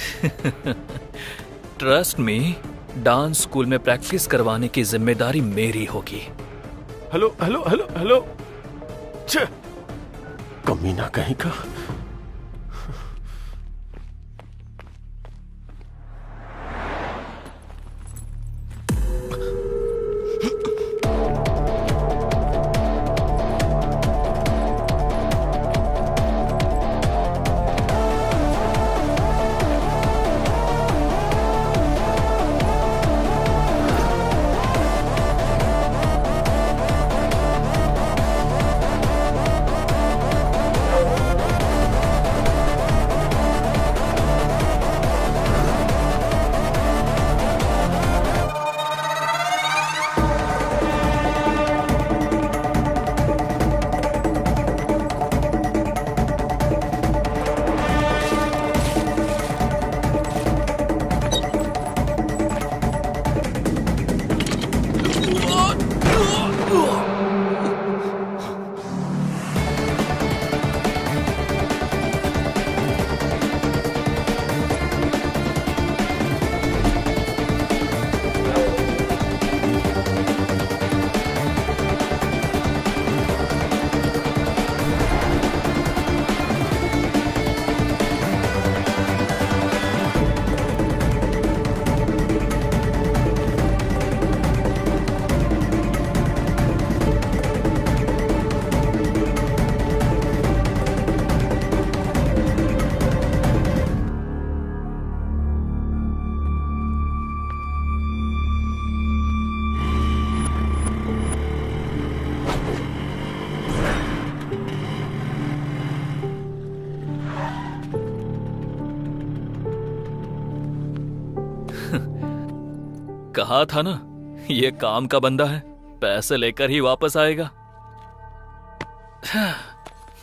S8: ट्रस्ट मी, डांस स्कूल में प्रैक्टिस करवाने की जिम्मेदारी मेरी होगी।
S5: Hello hello hello hello. कमीना कहीं का।
S8: कहा था ना, ये काम का बंदा है, पैसे लेकर ही वापस आएगा।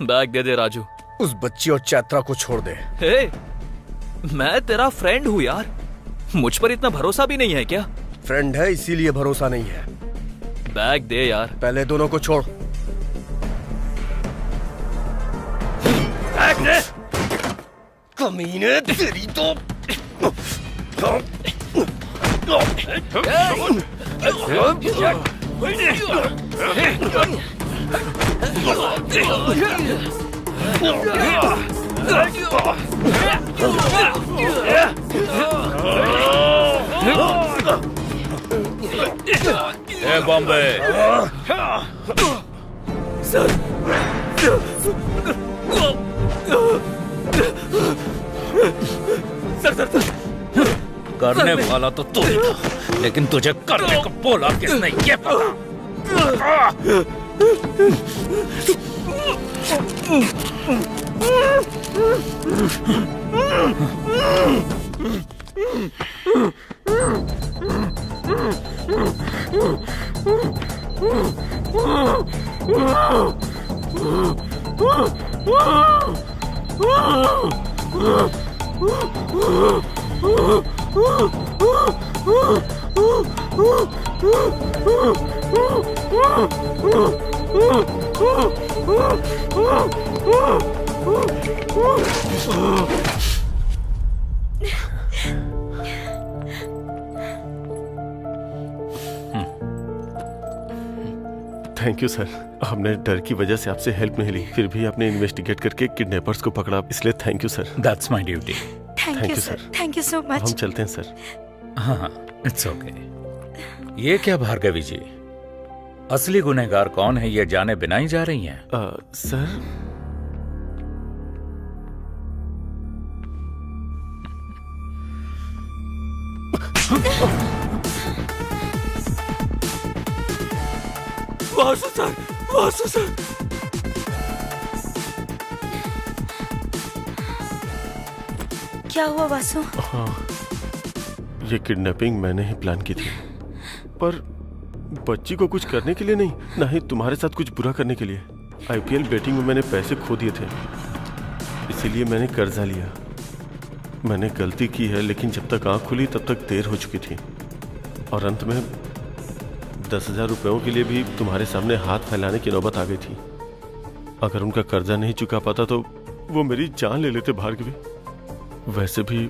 S8: बैग दे दे राजू।
S3: उस बच्ची और चैत्रा को छोड़ दे।
S8: हे, मैं तेरा फ्रेंड हूँ यार, मुझ पर इतना भरोसा भी नहीं है क्या?
S3: फ्रेंड है इसीलिए भरोसा नहीं है।
S8: बैग दे यार।
S3: पहले दोनों को छोड़।
S8: बैग दे।
S3: कमीने तेरी तो।
S11: ए Bombay
S2: sir sir sir sir
S11: करने वाला तो तू ही था, लेकिन तुझे करने को बोला किसने ये पता।
S5: थैंक यू सर, हमने डर की वजह से आपसे हेल्प नहीं ली, फिर भी आपने इन्वेस्टिगेट करके किडनैपर्स को पकड़ा, इसलिए thank you sir.
S11: That's my duty.
S4: Thank you sir, thank you so much.
S5: हम चलते हैं सर।
S11: हाँ, इट्स ओके। ये क्या भार्गवी जी, असली गुनहगार कौन है ये जाने बिना ही जा रही हैं?
S5: Sir
S2: Vasu sir, Vasu sir.
S4: क्या हुआ वासु?
S5: हाँ, ये किडनैपिंग मैंने ही प्लान की थी, पर बच्ची को कुछ करने के लिए नहीं, ना ही तुम्हारे साथ कुछ बुरा करने के लिए। आईपीएल बेटिंग में मैंने पैसे खो दिए थे, इसीलिए मैंने कर्जा लिया। मैंने गलती की है, लेकिन जब तक आंख खुली तब तक देर हो चुकी थी, और अंत में 10,000 रुपयों के लिए भी तुम्हारे सामने हाथ फैलाने की नौबत आ गई थी। अगर उनका कर्जा नहीं चुका पाता तो वो मेरी जान ले लेते भार्गवी। वैसे भी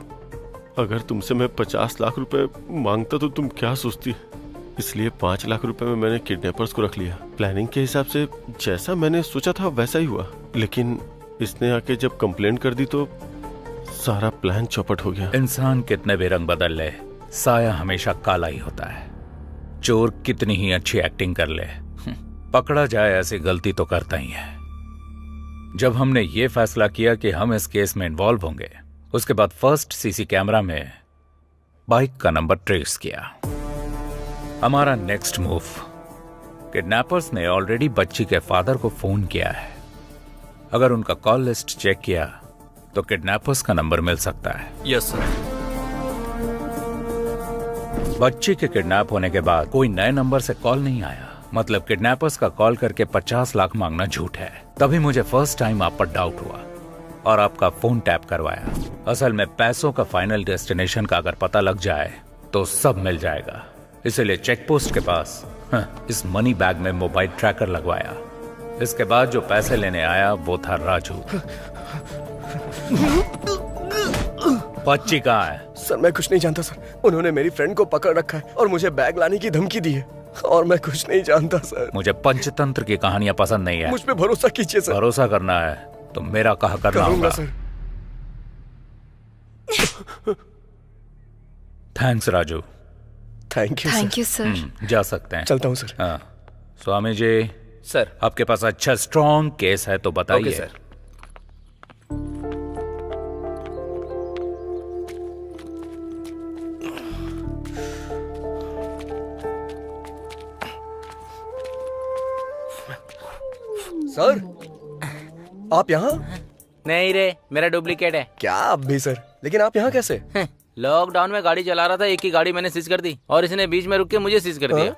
S5: अगर तुमसे मैं 50 लाख रुपए मांगता तो तुम क्या सोचती, इसलिए 5 लाख रुपए में मैंने किडनैपर्स को रख लिया। प्लानिंग के हिसाब से जैसा मैंने सोचा था वैसा ही हुआ, लेकिन इसने आके जब कंप्लेंट कर दी तो सारा प्लान चौपट हो गया।
S11: इंसान कितने भी रंग बदल ले, साया हमेशा काला ही होता है। चोर कितनी ही अच्छी एक्टिंग कर ले, पकड़ा जाए ऐसी गलती तो करता ही है। जब हमने ये फैसला किया कि हम इस केस में इन्वॉल्व होंगे, उसके बाद फर्स्ट सीसी कैमरा में बाइक का नंबर ट्रेस किया। हमारा नेक्स्ट मूव, किडनैपर्स ने ऑलरेडी बच्ची के फादर को फोन किया है। अगर उनका कॉल लिस्ट चेक किया तो किडनैपर्स का नंबर मिल सकता है।
S8: Yes sir.
S11: बच्ची के किडनैप होने के बाद कोई नए नंबर से कॉल नहीं आया, मतलब किडनैपर्स का कॉल करके 50 लाख मांगना झूठ है। तभी मुझे फर्स्ट टाइम आप पर डाउट हुआ और आपका फोन टैप करवाया। असल में पैसों का फाइनल डेस्टिनेशन का अगर पता लग जाए तो सब मिल जाएगा, इसलिए चेक पोस्ट के पास इस मनी बैग में मोबाइल ट्रैकर लगवाया। इसके बाद जो पैसे लेने आया वो था राजू। बच्ची कहाँ है?
S3: सर मैं कुछ नहीं जानता सर, उन्होंने मेरी फ्रेंड को पकड़ रखा है और मुझे बैग लाने की धमकी दी है, और मैं कुछ नहीं जानता सर।
S11: मुझे पंचतंत्र की कहानियां पसंद नहीं है।
S3: मुझ पे भरोसा कीजिए सर।
S11: भरोसा करना है तो मेरा कहा करना होगा
S3: sir.
S11: Thanks Raju.
S3: Thank you.
S1: Thank you sir.
S11: जा सकते हैं।
S3: चलता हूँ सर।
S11: हाँ स्वामी जी।
S10: सर
S11: आपके पास अच्छा स्ट्रॉन्ग केस है तो बताइए।
S10: Okay sir.
S3: सर आप यहाँ?
S13: नहीं रे, मेरा डुप्लीकेट है।
S3: क्या आप भी सर? लेकिन आप यहाँ कैसे?
S13: लॉकडाउन में गाड़ी चला रहा था, एक ही गाड़ी मैंने सीज कर दी और इसने बीच में रुक के मुझे सीज कर दिया।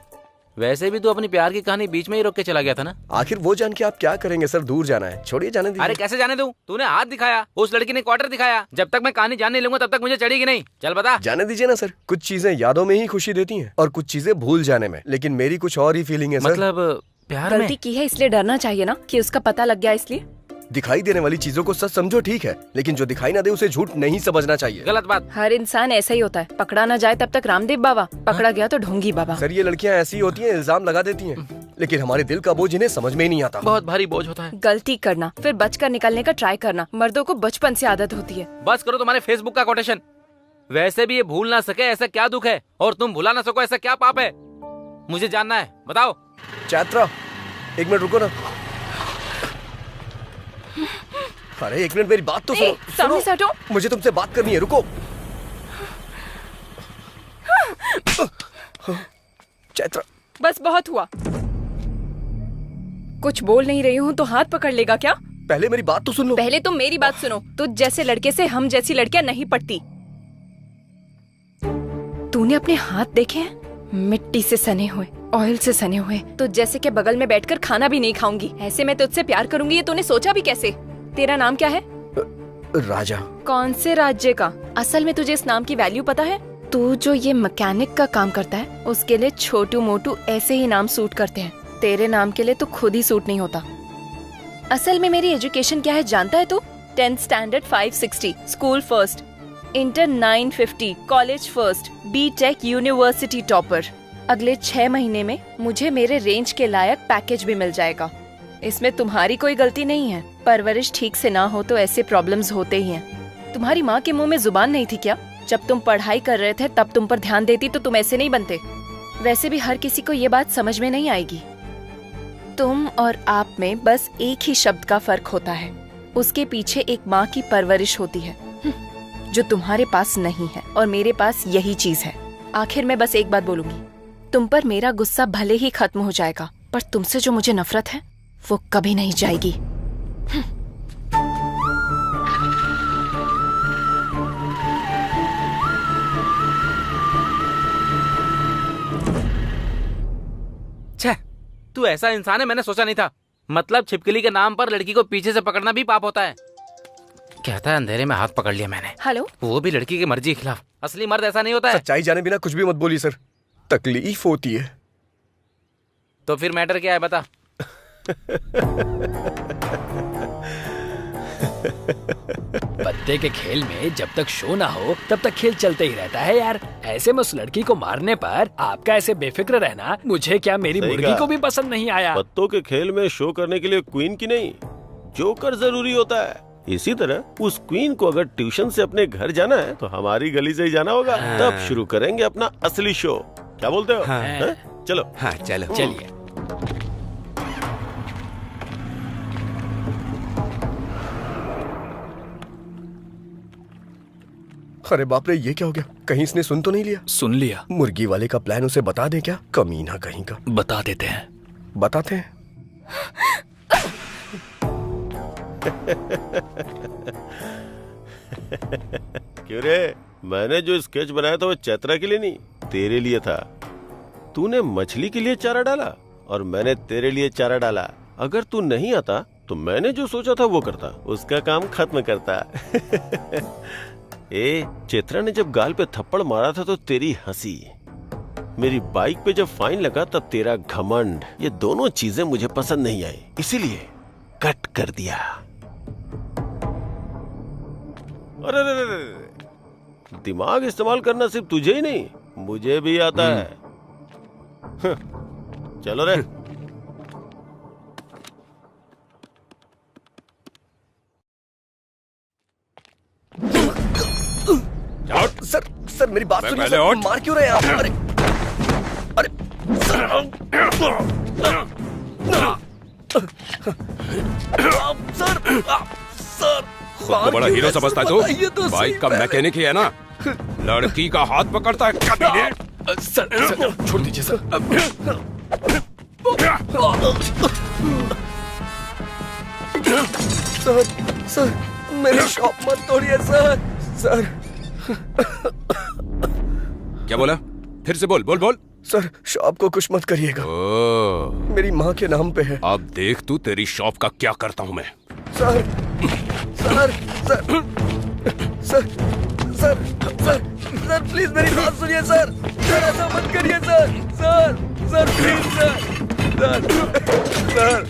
S13: वैसे भी तू अपनी प्यार की कहानी बीच में ही रोक के चला गया था ना।
S3: आखिर वो जान के आप क्या करेंगे सर? दूर जाना है, छोड़िए जाने दीजिए।
S13: अरे कैसे जाने दूं? तूने हाथ दिखाया, उस लड़की ने क्वार्टर दिखाया। जब तक मैं कहानी जान नहीं लूंगा तब तक मुझे चढ़ेगी नहीं। चल बता।
S3: जाने दीजिए ना सर, कुछ चीजें यादों में ही खुशी देती हैं और कुछ चीजें भूल जाने में, लेकिन मेरी कुछ और ही फीलिंग है सर।
S13: मतलब प्यार में
S1: गलती की है इसलिए डरना चाहिए ना कि उसका पता लग गया इसलिए।
S3: दिखाई देने वाली चीजों को सच समझो ठीक है, लेकिन जो दिखाई ना दे उसे झूठ नहीं समझना चाहिए।
S13: गलत बात।
S1: हर इंसान ऐसा ही होता है, पकड़ा ना जाए तब तक रामदेव बाबा, पकड़ा गया तो ढोंगी बाबा।
S3: सर ये लड़कियां ऐसी होती हैं, इल्जाम लगा देती हैं, लेकिन हमारे दिल का बोझ इन्हें समझ में ही नहीं आता।
S13: बहुत भारी बोझ होता है।
S1: गलती करना फिर बचकर निकलने का ट्राई करना, मर्दों को बचपन से आदत होती है।
S13: बस करो तुम्हारे फेसबुक का कोटेशन। वैसे भी ये भूल ना सके ऐसा क्या दुख है, और तुम भुला ना सको ऐसा क्या पाप है।
S8: मुझे जानना है, बताओ।
S3: चैत्रा, 1 मिनट रुको ना। अरे 1 मिनट मेरी बात तो सुनो।
S1: सामने से हटो।
S3: मुझे तुमसे बात करनी है, रुको। चैत्रा,
S1: बस बहुत हुआ। कुछ बोल नहीं रही हूँ तो हाथ पकड़ लेगा क्या?
S3: पहले मेरी बात तो सुन लो।
S1: पहले तुम मेरी बात सुनो। तुझ जैसे लड़के से हम जैसी लड़कियां नहीं पटती। तूने अपने हाथ देखे हैं? मिट्टी से सने हुए, ऑयल से सने हुए। तो जैसे के बगल में बैठकर खाना भी नहीं खाऊंगी। ऐसे मैं तुझसे प्यार करूंगी ये तूने सोचा भी कैसे? तेरा नाम क्या है?
S3: राजा।
S1: कौन से राज्य का? असल में तुझे इस नाम की वैल्यू पता है? तू जो ये मैकेनिक का काम करता है उसके लिए छोटू मोटू ऐसे ही नाम सूट करते हैं। तेरे नाम के लिए तो खुद ही सूट नहीं होता। असल में मेरी एजुकेशन क्या है जानता है तू? 10th standard 560, school first, inter 950, college first, BTech university topper. अगले 6 महीने में मुझे मेरे रेंज के लायक पैकेज भी मिल जाएगा। इसमें तुम्हारी कोई गलती नहीं है। परवरिश ठीक से ना हो तो ऐसे प्रॉब्लम्स होते ही हैं। तुम्हारी माँ के मुंह में जुबान नहीं थी क्या? जब तुम पढ़ाई कर रहे थे तब तुम पर ध्यान देती तो तुम ऐसे नहीं बनते। वैसे भी हर किसी को ये बात समझ में नहीं आएगी। तुम और आप में बस एक ही शब्द का फर्क होता है। उसके पीछे एक माँ की परवरिश होती है जो तुम्हारे पास नहीं है और मेरे पास यही चीज है। आखिर में बस एक बात बोलूंगी, तुम पर मेरा गुस्सा भले ही खत्म हो जाएगा पर तुमसे जो मुझे नफरत है वो कभी नहीं जाएगी।
S8: छे, तू ऐसा इंसान है मैंने सोचा नहीं था। मतलब छिपकली के नाम पर लड़की को पीछे से पकड़ना भी पाप होता है। कहता है अंधेरे में हाथ पकड़ लिया मैंने।
S1: हेलो,
S8: वो भी लड़की की मर्जी के खिलाफ। असली मर्द ऐसा नहीं होता है।
S3: सच्चाई जाने बिना कुछ भी मत बोलिए सर, तकलीफ होती है।
S8: तो फिर मैटर क्या है बता।
S14: पत्ते के खेल में जब तक शो ना हो तब तक खेल चलते ही रहता है यार। ऐसे में उस लड़की को मारने पर आपका ऐसे बेफिक्र रहना मुझे क्या मेरी मुर्गी को भी पसंद नहीं आया।
S5: पत्तों के खेल में शो करने के लिए क्वीन की नहीं जोकर जरूरी होता है। इसी तरह उस क्वीन को अगर ट्यूशन से अपने घर जाना है तो हमारी गली से ही जाना होगा। तब शुरू करेंगे अपना असली शो। क्या बोलते हो?
S7: हाँ।
S5: चलो।
S7: हाँ चलो।
S14: चलिए।
S3: अरे बाप रे, ये क्या हो गया? कहीं इसने सुन तो नहीं लिया?
S14: सुन लिया।
S3: मुर्गी वाले का प्लान उसे बता दें क्या? कमीना कहीं का।
S14: बता देते हैं।
S3: बताते हैं।
S5: क्यों रे? मैंने जो स्केच बनाया था वो चैत्रा के लिए नहीं, तेरे लिए था। तूने मछली के लिए चारा डाला और मैंने तेरे लिए चारा डाला। अगर तू नहीं आता तो मैंने जो सोचा था वो करता, उसका काम खत्म करता। ए, चैत्रा ने जब गाल पे थप्पड़ मारा था तो तेरी हंसी, मेरी बाइक पे जब फाइन लगा तब तेरा घमंड, ये दोनों चीजें मुझे पसंद नहीं आई, इसीलिए कट कर दिया। अरे दिमाग इस्तेमाल करना सिर्फ तुझे ही नहीं मुझे भी आता है। चलो रे।
S3: सर सर मेरी बात सुनिए सर, मार क्यों रहे हैं आप? अरे अरे सर सर
S7: खुद को बड़ा हीरो समझता है तू? बाइक का मैकेनिक ही है ना? लड़की का हाथ पकड़ता है कभी ने?
S14: सर छोड़ दीजिए सर।
S3: सर सर मेरी शॉप मत तोड़िए सर। सर
S7: क्या बोला? फिर से बोल बोल बोल।
S3: सर शॉप को कुछ मत करिएगा, मेरी माँ के नाम पे है।
S7: अब देख तू तेरी शॉप का क्या करता हूँ मैं।
S3: Sir sir sir sir sir sir sir please मेरी बात सुनिए सर। सर ऐसा मत करिए sir. Sir sir please sir sir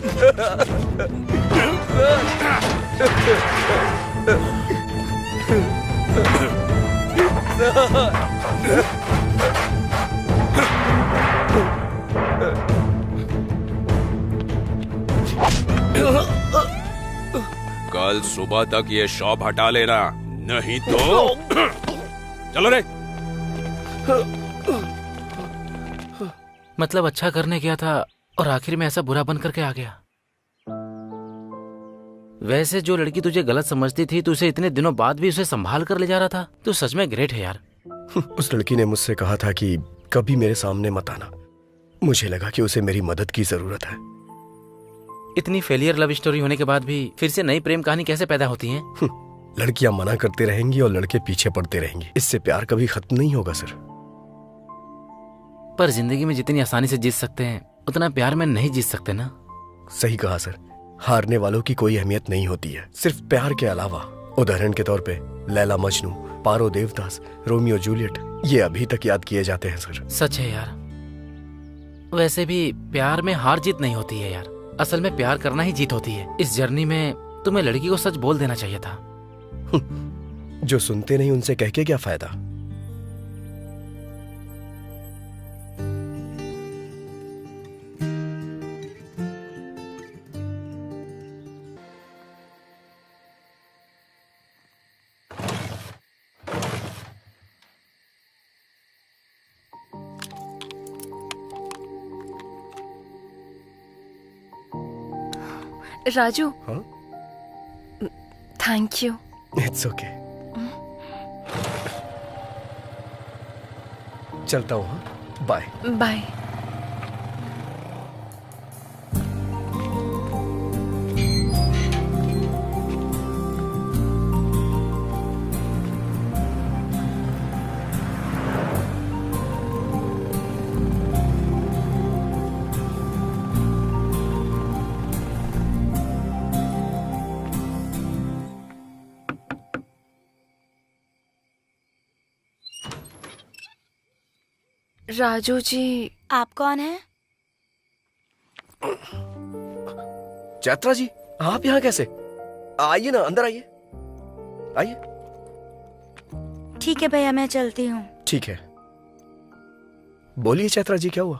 S7: कल सुबह तक ये शॉप हटा लेना, नहीं तो चलो रे।
S13: मतलब अच्छा करने गया था और आखिर में ऐसा बुरा बन करके आ गया। वैसे जो लड़की तुझे गलत समझती थी, तू उसे इतने दिनों बाद भी उसे संभाल कर ले जा रहा था। तू सच में ग्रेट है यार।
S3: उस लड़की ने मुझसे कहा था कि कभी मेरे सामने मत आना। मुझे लगा कि उसे मेरी मदद की जरूरत है।
S13: इतनी फेलियर लव स्टोरी होने के बाद भी फिर से नई प्रेम कहानी कैसे पैदा होती है?
S3: लड़कियां मना करते रहेंगी और लड़के पीछे पड़ते रहेंगे। इससे प्यार कभी खत्म नहीं होगा सर।
S13: पर जिंदगी में जितनी आसानी से जीत सकते हैं उतना प्यार में नहीं जीत सकते ना।
S3: सही कहा सर। हारने वालों की कोई अहमियत नहीं होती है, सिर्फ प्यार के अलावा। उदाहरण के तौर पे लैला मजनू, पारो देवदास, रोमियो जूलियट, ये अभी तक याद किए जाते हैं सर।
S13: सच है यार। वैसे भी प्यार में हार जीत नहीं होती है यार, असल में प्यार करना ही जीत होती है। इस जर्नी में तुम्हें लड़की को सच बोल देना चाहिए था।
S3: जो सुनते नहीं उनसे कह के क्या फायदा।
S1: Raju, thank you.
S3: It's okay. चलता हूँ। Bye
S1: bye. राजू जी,
S4: आप कौन हैं?
S3: चैत्रा जी, आप यहाँ कैसे? आइए ना, अंदर आइए। आइए।
S4: ठीक है भैया, मैं चलती हूँ।
S3: ठीक है। बोलिए चैत्रा जी, क्या हुआ?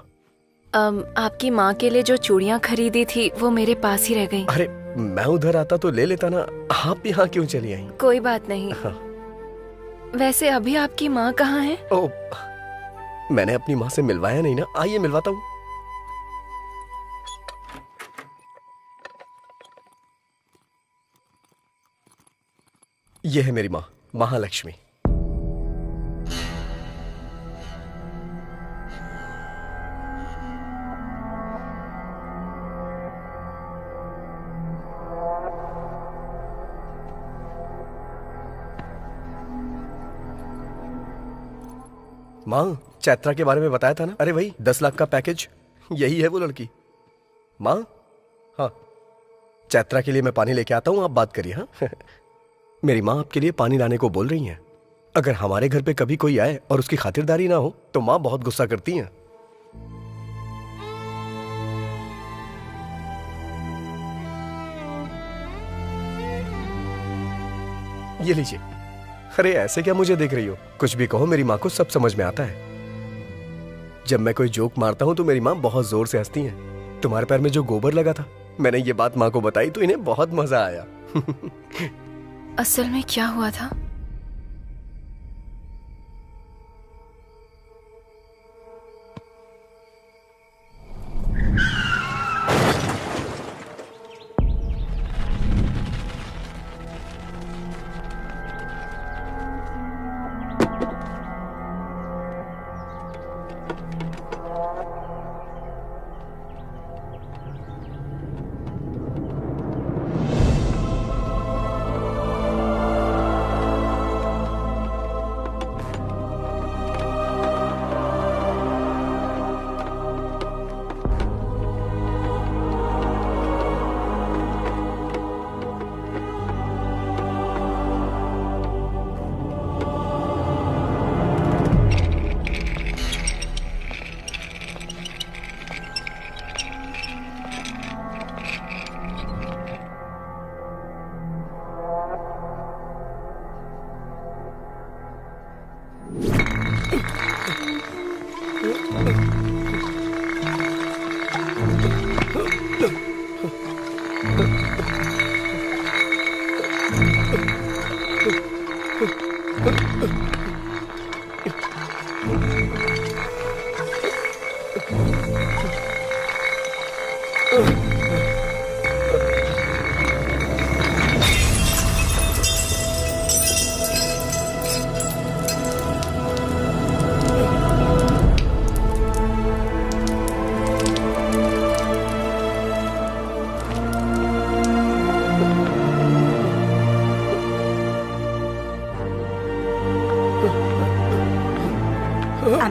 S1: आपकी माँ के लिए जो चूड़ियाँ खरीदी थी वो मेरे पास ही रह गई।
S3: अरे मैं उधर आता तो ले लेता ना। आप यहाँ क्यों चली आई?
S1: कोई बात नहीं।
S3: हाँ।
S1: वैसे अभी आपकी माँ कहाँ है?
S3: ओ, मैंने अपनी माँ से मिलवाया नहीं ना। आइए मिलवाता हूँ। यह है मेरी माँ, महालक्ष्मी। माँ, चैत्रा के बारे में बताया था ना? अरे वही 10 लाख का पैकेज, यही है वो लड़की। माँ, हाँ, चैत्रा के लिए मैं पानी लेके आता हूँ, आप बात करिए। हाँ। मेरी माँ आपके लिए पानी लाने को बोल रही हैं। अगर हमारे घर पे कभी कोई आए और उसकी खातिरदारी ना हो तो माँ बहुत गुस्सा करती हैं। ये लीजिए। अरे ऐसे क्या मुझे देख रही हो? कुछ भी कहो, मेरी माँ को सब समझ में आता है। जब मैं कोई जोक मारता हूँ तो मेरी माँ बहुत जोर से हंसती हैं। तुम्हारे पैर में जो गोबर लगा था, मैंने ये बात माँ को बताई तो इन्हें बहुत मजा आया।
S1: असल में क्या हुआ था?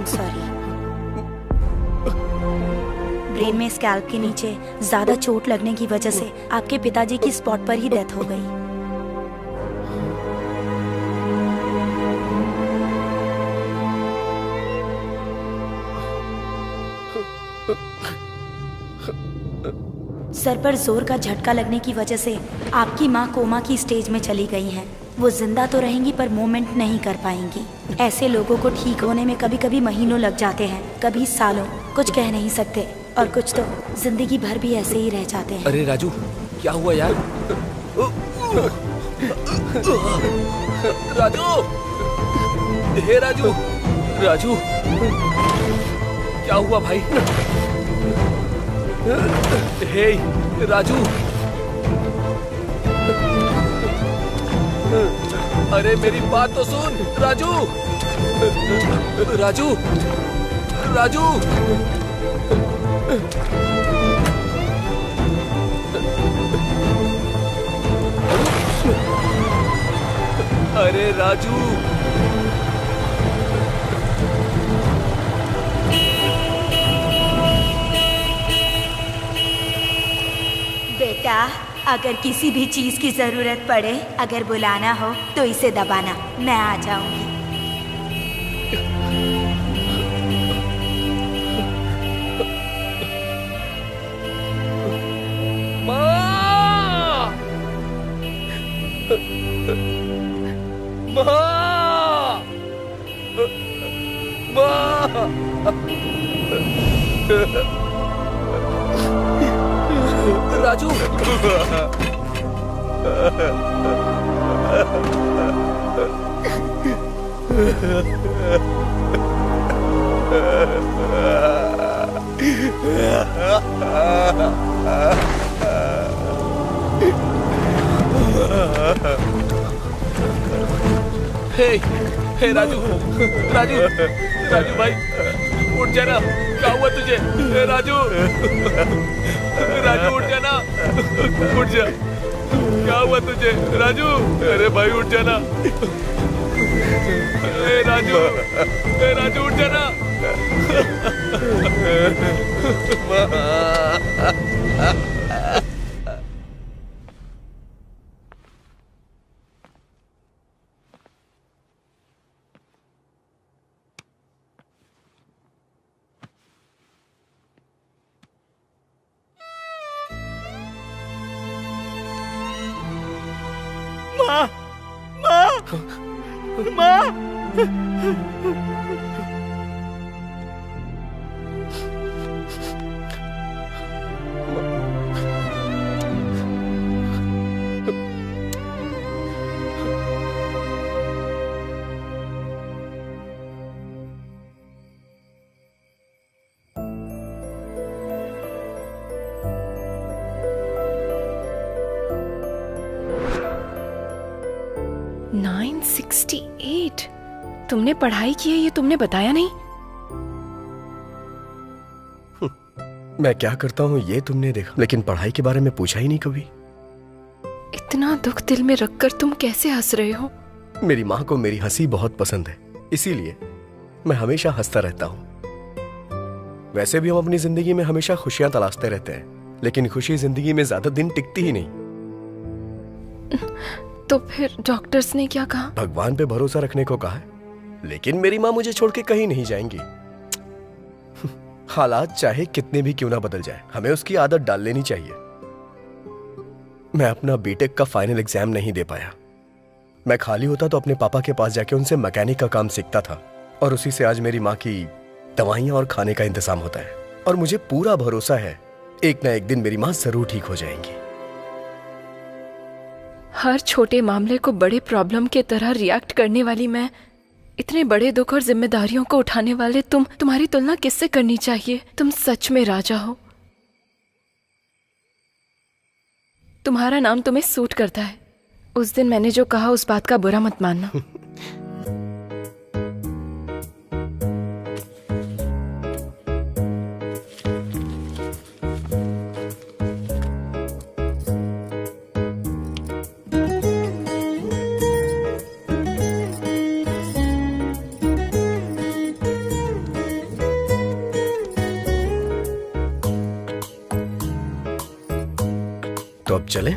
S4: I'm sorry. ब्रेन में स्कैल्प के नीचे ज्यादा चोट लगने की वजह से आपके पिताजी की स्पॉट पर ही डेथ हो गई। सर पर जोर का झटका लगने की वजह से आपकी माँ कोमा की स्टेज में चली गई हैं। वो जिंदा तो रहेंगी पर मूवमेंट नहीं कर पाएंगी। ऐसे लोगों को ठीक होने में कभी कभी महीनों लग जाते हैं, कभी सालों। कुछ कह नहीं सकते और कुछ तो जिंदगी भर भी ऐसे ही रह जाते हैं।
S10: अरे राजू, क्या हुआ यार? राजू, हे राजू, राजू, क्या हुआ भाई? हे राजू, अरे मेरी बात तो सुन राजू, राजू, राजू, अरे राजू,
S4: बेटा, अगर किसी भी चीज की जरूरत पड़े, अगर बुलाना हो तो इसे दबाना, मैं आ जाऊंगी।
S10: राजू, हे राजू, राजू, राजू भाई, उठ जाना। क्या हुआ तुझे? हे राजू, राजू उठ जाना, उठ जा। क्या हुआ तुझे राजू? अरे भाई उठ जाना। हे राजू, हे राजू उठ जाना।
S1: तुमने पढ़ाई की है ये तुमने बताया नहीं।
S3: मैं क्या करता हूँ ये तुमने देखा, लेकिन पढ़ाई के बारे में पूछा ही नहीं कभी।
S1: इतना दुख दिल में रखकर तुम कैसे हंस रहे हो?
S3: मेरी माँ को मेरी हंसी बहुत पसंद है, इसीलिए मैं हमेशा हंसता रहता हूँ। वैसे भी हम अपनी जिंदगी में हमेशा खुशियां तलाशते रहते हैं, लेकिन खुशी जिंदगी में ज्यादा दिन टिकती ही नहीं।
S1: तो फिर डॉक्टर्स ने क्या कहा?
S3: भगवान पे भरोसा रखने को कहा है, लेकिन मेरी माँ मुझे छोड़ के कहीं नहीं जाएंगी। हालात चाहे कितने भी क्यों ना बदल जाए, हमें उसकी आदत डाल लेनी चाहिए। मैं अपना बीटेक का फाइनल एग्जाम नहीं दे पाया। मैं खाली होता तो अपने पापा के पास जाके उनसे मैकेनिक का काम सीखता था, और उसी से आज मेरी माँ की दवाइयां और खाने का इंतजाम होता है। और मुझे पूरा भरोसा है एक ना एक दिन मेरी माँ जरूर ठीक हो जाएंगी।
S1: हर छोटे मामले को बड़े प्रॉब्लम के तरह रिएक्ट करने वाली मैं, इतने बड़े दुख और जिम्मेदारियों को उठाने वाले तुम्हारी तुलना किससे करनी चाहिए? तुम सच में राजा हो। तुम्हारा नाम तुम्हें सूट करता है। उस दिन मैंने जो कहा उस बात का बुरा मत मानना।
S3: चले?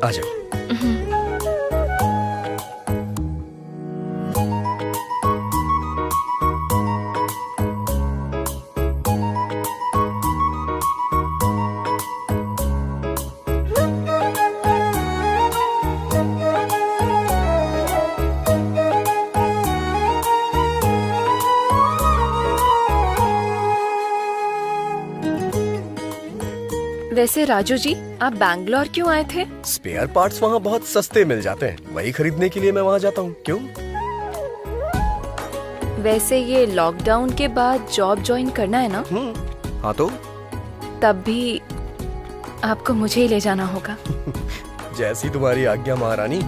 S3: आ जाओ।
S1: वैसे राजू जी, आप बैंगलोर क्यों आए थे?
S3: स्पेयर पार्ट्स वहाँ बहुत सस्ते मिल जाते हैं, वही खरीदने के लिए मैं वहाँ जाता हूँ। क्यों?
S1: वैसे ये लॉकडाउन के बाद जॉब ज्वाइन करना है ना?
S3: हाँ तो?
S1: तब भी आपको मुझे ही ले जाना होगा।
S3: जैसी तुम्हारी आज्ञा महारानी।